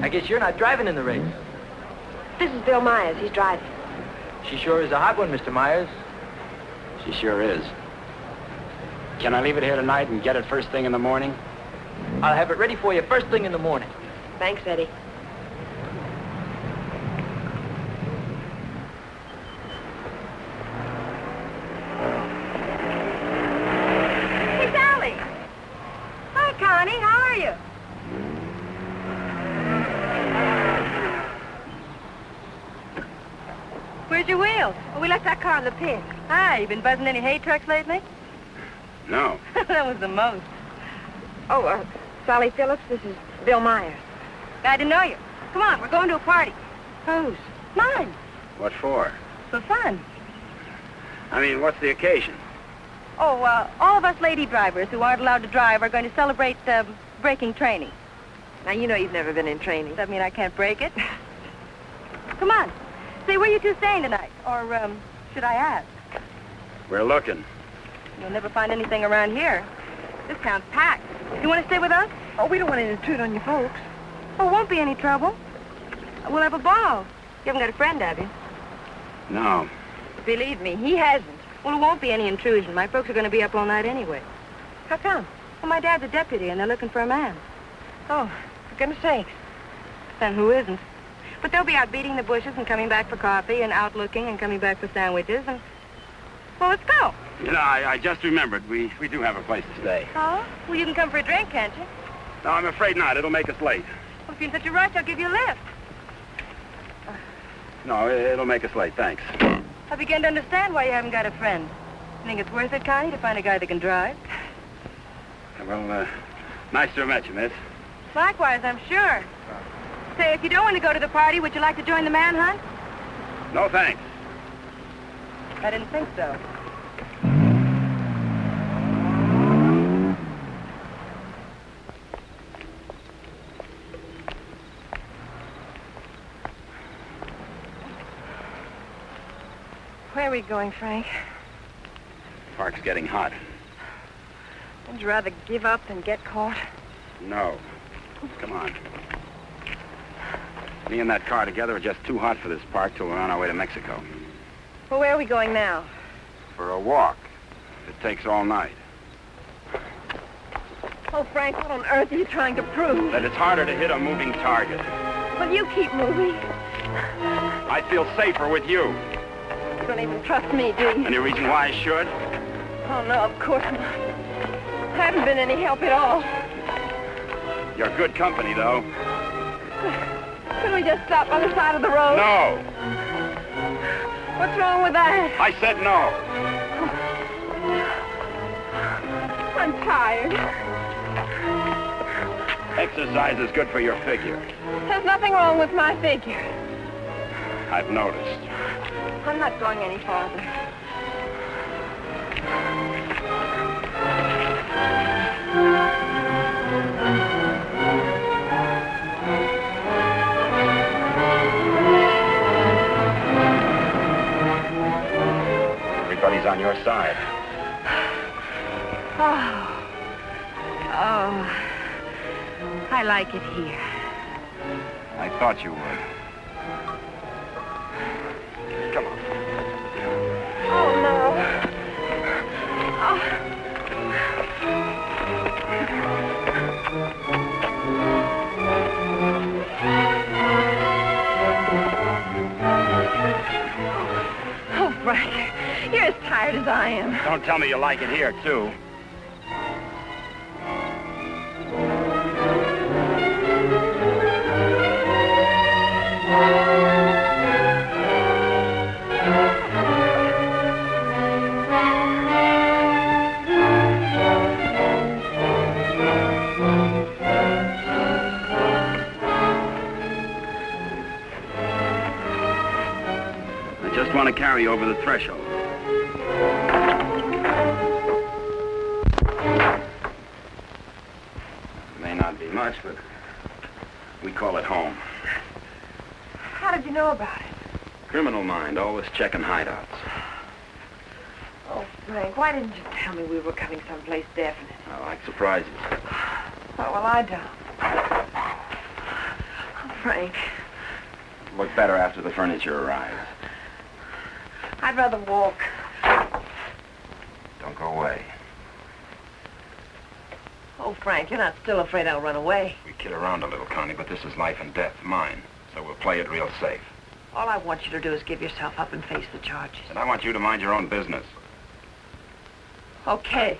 Speaker 5: I guess you're not driving in the race.
Speaker 2: This is Bill Myers. He's driving.
Speaker 5: She sure is a hot one, Mr. Myers.
Speaker 4: She sure is. Can I leave it here tonight and get it first thing in the morning?
Speaker 5: I'll have it ready for you first thing in the morning.
Speaker 2: Thanks, Eddie.
Speaker 3: Hey, Sally. Hi, Connie. How are you? Where's your wheels? Oh, we left that car in the pit. Hi, you been buzzing any hay trucks lately?
Speaker 4: No.
Speaker 3: That was the most.
Speaker 2: Oh, Sally Phillips, this is Bill Myers.
Speaker 3: I didn't know you. Come on, we're going to a party.
Speaker 2: Whose?
Speaker 3: Mine.
Speaker 4: What for?
Speaker 3: For fun.
Speaker 4: I mean, what's the occasion?
Speaker 15: Oh, all of us lady drivers who aren't allowed to drive are going to celebrate braking training.
Speaker 2: Now, you know you've never been in training.
Speaker 15: Does that mean I can't break it? Come on. Say, where you two staying tonight? Or, should I ask?
Speaker 4: We're looking.
Speaker 15: You'll never find anything around here. This town's packed. You want to stay with us?
Speaker 2: Oh, we don't want to intrude on your folks.
Speaker 15: Oh, won't be any trouble. We'll have a ball. You haven't got a friend, have you?
Speaker 4: No.
Speaker 15: Believe me, he hasn't. Well, it won't be any intrusion. My folks are going to be up all night anyway.
Speaker 2: How come?
Speaker 15: Well, my dad's a deputy, and they're looking for a man.
Speaker 2: Oh, for goodness sakes.
Speaker 15: Then who isn't? But they'll be out beating the bushes and coming back for coffee and out looking and coming back for sandwiches and... Well, let's go.
Speaker 4: You know, I just remembered. We do have a place to stay.
Speaker 15: Oh? Well, you can come for a drink, can't you?
Speaker 4: No, I'm afraid not. It'll make us late.
Speaker 15: Well, if you're in such a rush, I'll give you a lift.
Speaker 4: No, it'll make us late. Thanks.
Speaker 15: I begin to understand why you haven't got a friend. You think it's worth it, Connie, to find a guy that can drive?
Speaker 4: Well, nice to have met you, miss.
Speaker 15: Likewise, I'm sure. Say, if you don't want to go to the party, would you like to join the manhunt?
Speaker 4: No, thanks.
Speaker 15: I didn't think so.
Speaker 2: Where are we going, Frank?
Speaker 4: Park's getting hot.
Speaker 2: Would you rather give up than get caught?
Speaker 4: No. Come on. Me and that car together are just too hot for this park till we're on our way to Mexico.
Speaker 2: Well, where are we going now?
Speaker 4: For a walk. It takes all night.
Speaker 2: Oh, Frank, what on earth are you trying to prove?
Speaker 4: That it's harder to hit a moving target.
Speaker 2: Well, you keep moving.
Speaker 4: I feel safer with you.
Speaker 2: You don't even trust me, do you?
Speaker 4: Any reason why I should?
Speaker 2: Oh, no, of course not. I haven't been any help at all.
Speaker 4: You're good company, though.
Speaker 2: Couldn't we just stop on the side of the road?
Speaker 4: No.
Speaker 2: What's wrong with that?
Speaker 4: I said no.
Speaker 2: I'm tired.
Speaker 4: Exercise is good for your figure.
Speaker 2: There's nothing wrong with my figure.
Speaker 4: I've noticed.
Speaker 2: I'm not going any farther.
Speaker 4: Everybody's on your side.
Speaker 15: Oh, I like it here.
Speaker 4: I thought you would. Come on.
Speaker 2: Oh, no. Oh, Frank, you're as tired as I am.
Speaker 4: Don't tell me you like it here, too. I just want to carry you over the threshold. May not be much, but we call it home.
Speaker 2: How did you know about it?
Speaker 4: Criminal mind, always checking hideouts.
Speaker 2: Oh, Frank, why didn't you tell me we were coming someplace definite?
Speaker 4: I like surprises.
Speaker 2: Oh, well, I don't. Oh, Frank,
Speaker 4: Look better after the furniture arrives.
Speaker 2: I'd rather walk.
Speaker 4: Don't go away.
Speaker 2: Oh, Frank, you're not still afraid I'll run away.
Speaker 4: We kid around a little, Connie, but this is life and death, mine. So we'll play it real safe.
Speaker 2: All I want you to do is give yourself up and face the charges.
Speaker 4: And I want you to mind your own business.
Speaker 2: Okay.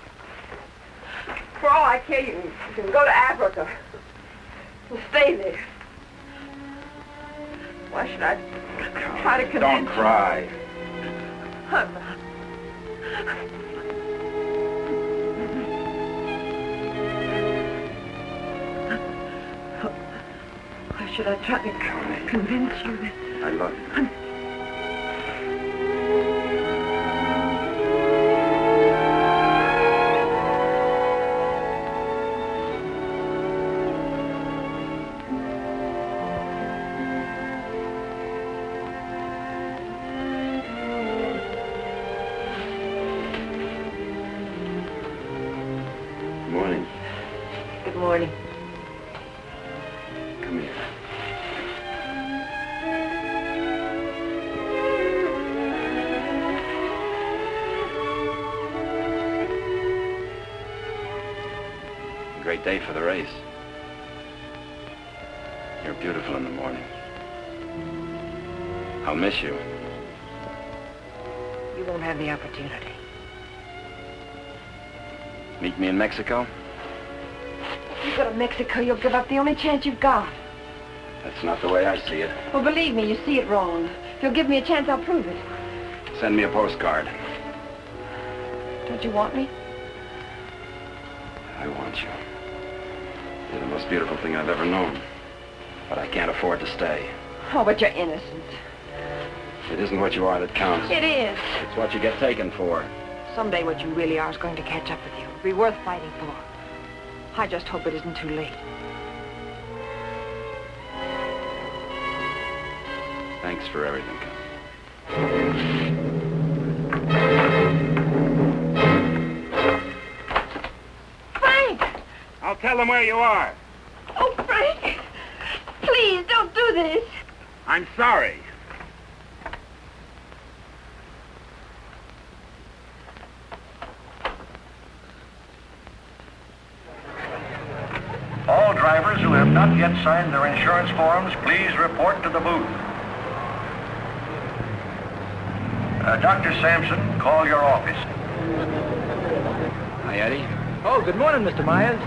Speaker 2: For all I care, you can go to Africa. And stay there. Why should I try to convince
Speaker 4: Don't cry.
Speaker 2: you? I'm not. Why should I try to convince you that...
Speaker 4: I love you. great day for the race. You're beautiful in the morning. I'll miss you.
Speaker 2: You won't have the opportunity.
Speaker 4: Meet me in Mexico?
Speaker 2: If you go to Mexico, you'll give up the only chance you've got.
Speaker 4: That's not the way I see it.
Speaker 2: Well, believe me, you see it wrong. If you'll give me a chance, I'll prove it.
Speaker 4: Send me a postcard.
Speaker 2: Don't you want me?
Speaker 4: I want you. You're the most beautiful thing I've ever known. But I can't afford to stay.
Speaker 2: Oh, but you're innocent.
Speaker 4: It isn't what you are that counts.
Speaker 2: It is.
Speaker 4: It's what you get taken for.
Speaker 2: Someday what you really are is going to catch up with you. It'll be worth fighting for. I just hope it isn't too late.
Speaker 4: Thanks for everything,
Speaker 2: Frank!
Speaker 4: I'll tell them where you are.
Speaker 2: Oh, Frank! Please, don't do this.
Speaker 4: I'm sorry.
Speaker 11: All drivers who have not yet signed their insurance forms, please report to the booth. Dr. Sampson, call your office.
Speaker 4: Hi, Eddie.
Speaker 5: Oh, good morning, Mr. Myers.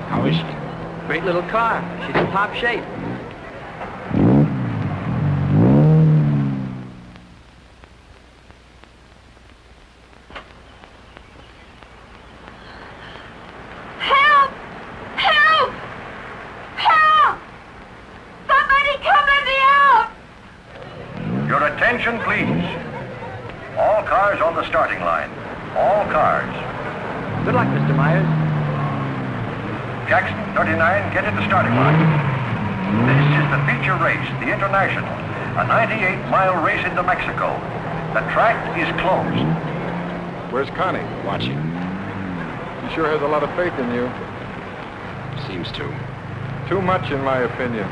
Speaker 4: How is she?
Speaker 5: Great little car. She's in top shape.
Speaker 3: Help! Help! Help! Somebody come let me out!
Speaker 11: Your attention, please. All cars on the starting line. All cars.
Speaker 5: Good luck, Mr. Myers.
Speaker 11: Jackson, 39, get at the starting line. This is the feature race, the International, a 98-mile race into Mexico. The track is closed.
Speaker 13: Where's Connie?
Speaker 4: Watching.
Speaker 13: She sure has a lot of faith in you.
Speaker 4: Seems to.
Speaker 13: Too much, in my opinion.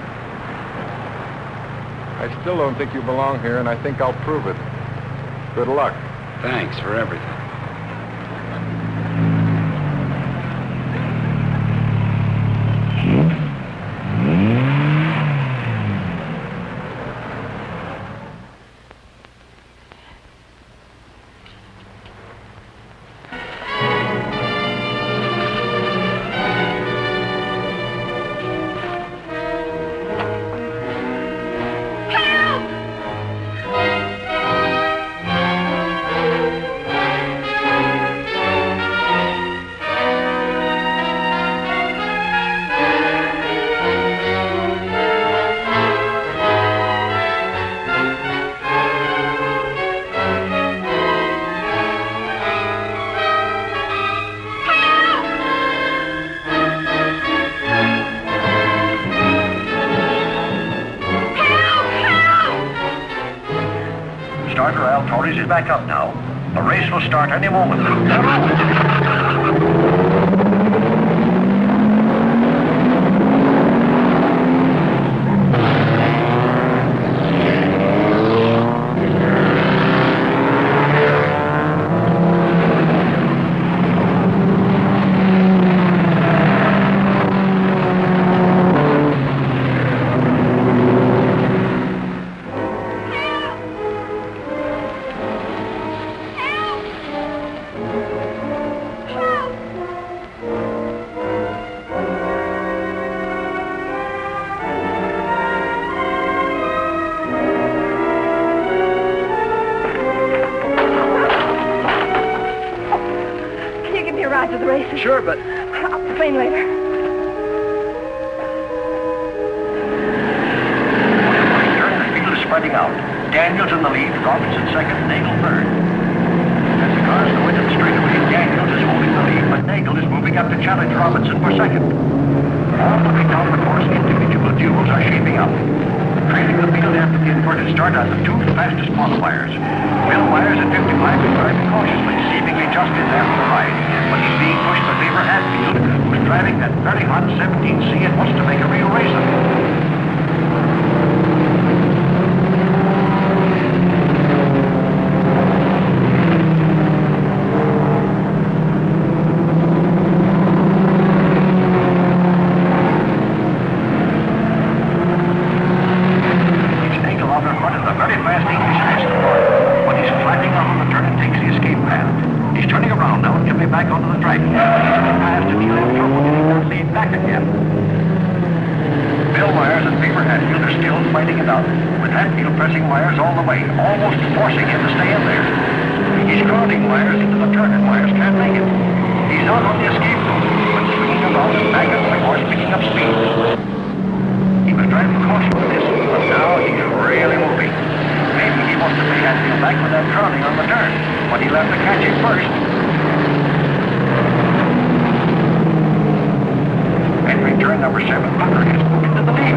Speaker 13: I still don't think you belong here, and I think I'll prove it. Good luck.
Speaker 4: Thanks for everything.
Speaker 11: Is back up now. The race will start any moment.
Speaker 5: Sure, but...
Speaker 2: I'll explain later.
Speaker 11: The field is spreading out. Daniels in the lead, Robinson second, Nagel third. As the cars go into the straightaway, Daniels is holding the lead, but Nagel is moving up to challenge Robinson for second. All the way down the course, individual duels are shaping up. Trailing the field after the inverted start are the two fastest qualifiers. Bill Myers at 55 is driving cautiously, seemingly just in there for the ride. But he's being pushed by Beaver Hatfield, who's driving that very hot 17C and wants to make a real race of it. back onto the track. He's going fast and he'll have trouble getting that lead back again. Bill Myers and Beaver Hatfield are still fighting it out, with Hatfield pressing Myers all the way, almost forcing him to stay in there. He's crowding Myers into the turn, and Myers can't make it. He's out on the escape route, but swinging about and back up the course, picking up speed. He was driving caution with this, but now he's really moving. Maybe he wants to pay Hatfield back with that crowding on the turn, but he'll have to catch him first. Entering turn number 7, Bucker has moved into the lead.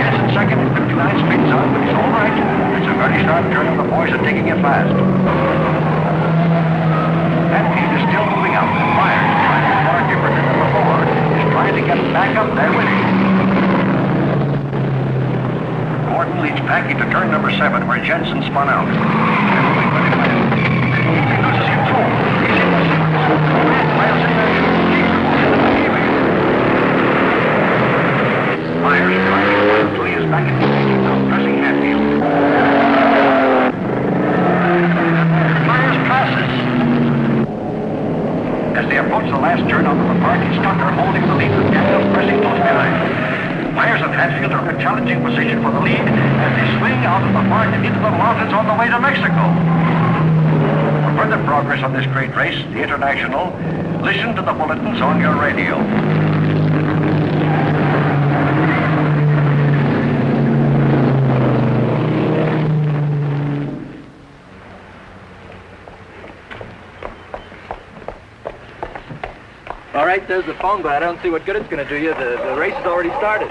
Speaker 11: Jensen second at 59 spins out, but he's all right. It's a very sharp turn, and the boys are taking it fast. Hatfield is still moving up, and Myers, trying to far different than before, is trying to get back up there with him. Gordon leads back into turn number 7, where Jensen spun out. He loses control. He's in the circle. Myers in there. Myers driving until he is back in position, now pressing Hatfield. Myers passes. As they approach the last turn onto the park, Stucker holding the lead with Hatfield pressing close behind. Myers and Hatfield are in a challenging position for the lead as they swing out of the park and into the mountains on the way to Mexico. For further progress on this great race, the International, listen to the bulletins on your radio.
Speaker 10: All right, there's the phone, but I don't see what good it's going to do you. The race has already started.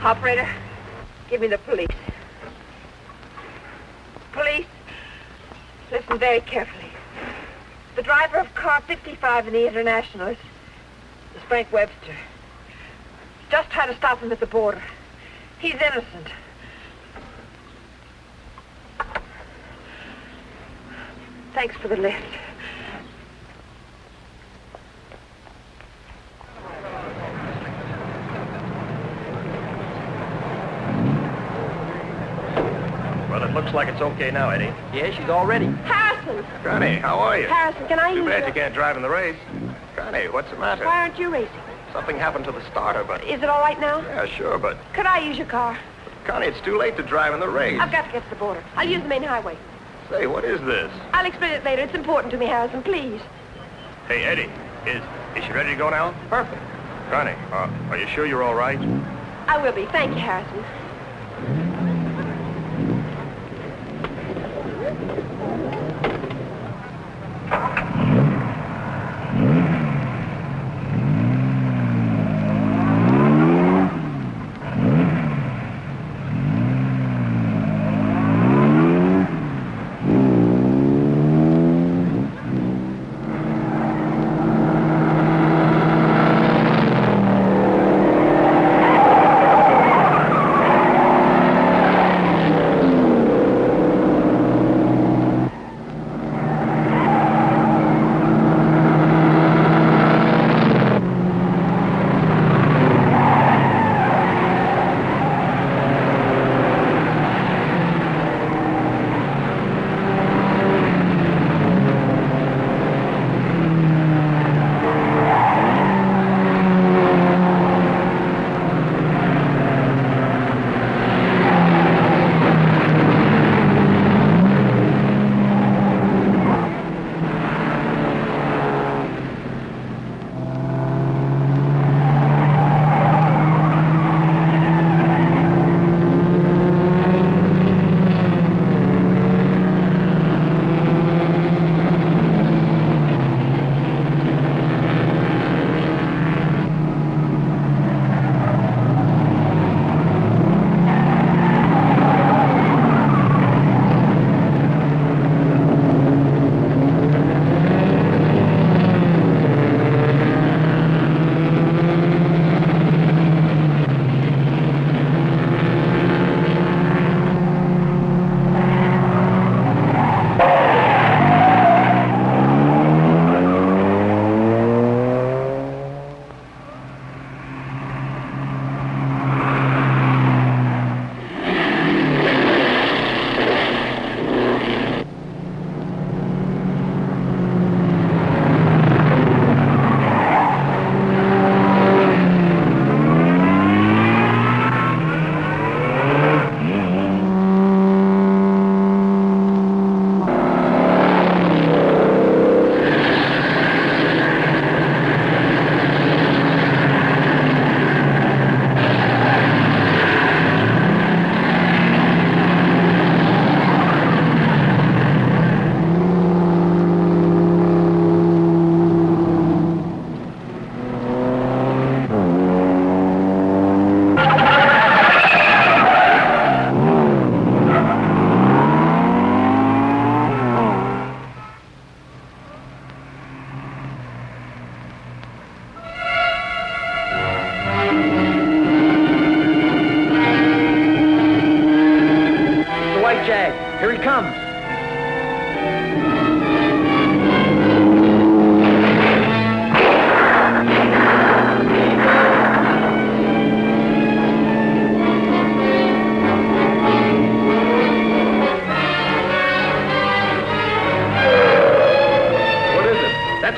Speaker 2: Operator, give me the police. Police, listen very carefully. The driver of car 55 in the International is Frank Webster. Just try to stop him at the border. He's innocent. Thanks for the lift.
Speaker 10: Well, it looks like it's okay now, Eddie. Yeah, she's all ready.
Speaker 2: Harrison!
Speaker 10: Connie, how are you?
Speaker 2: Harrison, can I
Speaker 10: Too
Speaker 2: use
Speaker 10: bad
Speaker 2: your...
Speaker 10: you can't drive in the race. Connie, what's the matter?
Speaker 2: Why aren't you racing?
Speaker 10: Something happened to the starter, but...
Speaker 2: Is it all right now?
Speaker 10: Yeah, sure, but...
Speaker 2: Could I use your car?
Speaker 10: Connie, it's too late to drive in the race.
Speaker 2: I've got to get to the border. I'll use the main highway.
Speaker 10: Say, what is this?
Speaker 2: I'll explain it later. It's important to me, Harrison, please.
Speaker 10: Hey, Eddie, is she ready to go now?
Speaker 2: Perfect.
Speaker 10: Connie, are you sure you're all right?
Speaker 2: I will be. Thank you, Harrison.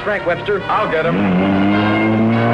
Speaker 11: Frank Webster.
Speaker 13: I'll get him.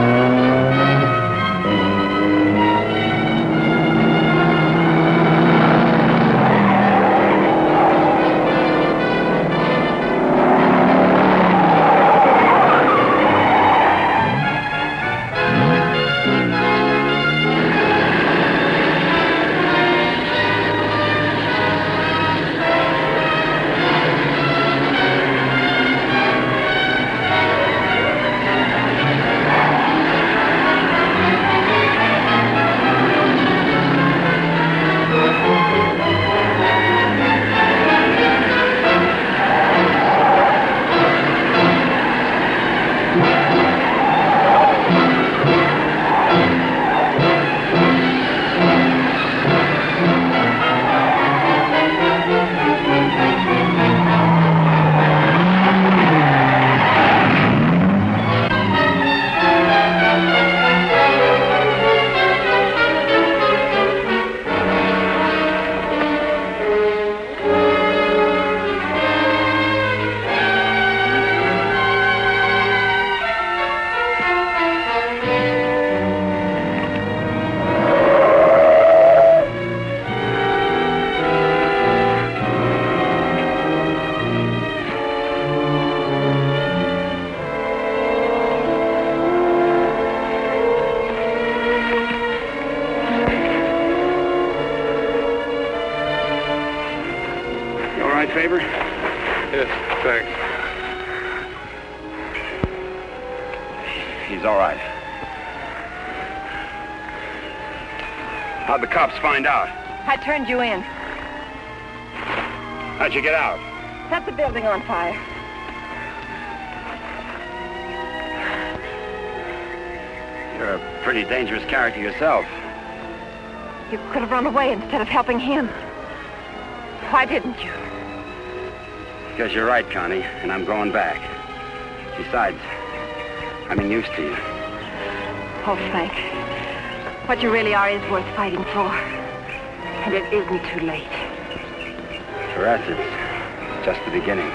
Speaker 4: Favor?
Speaker 13: Yes, thanks.
Speaker 4: He's all right. How'd the cops find out?
Speaker 2: I turned you in.
Speaker 4: How'd you get out?
Speaker 2: Set the building on fire.
Speaker 4: You're a pretty dangerous character yourself.
Speaker 2: You could have run away instead of helping him. Why didn't you?
Speaker 4: Because you're right, Connie, and I'm going back. Besides, I'm used to you.
Speaker 2: Oh, Frank, what you really are is worth fighting for. And it isn't too late.
Speaker 4: For us, it's just the beginning.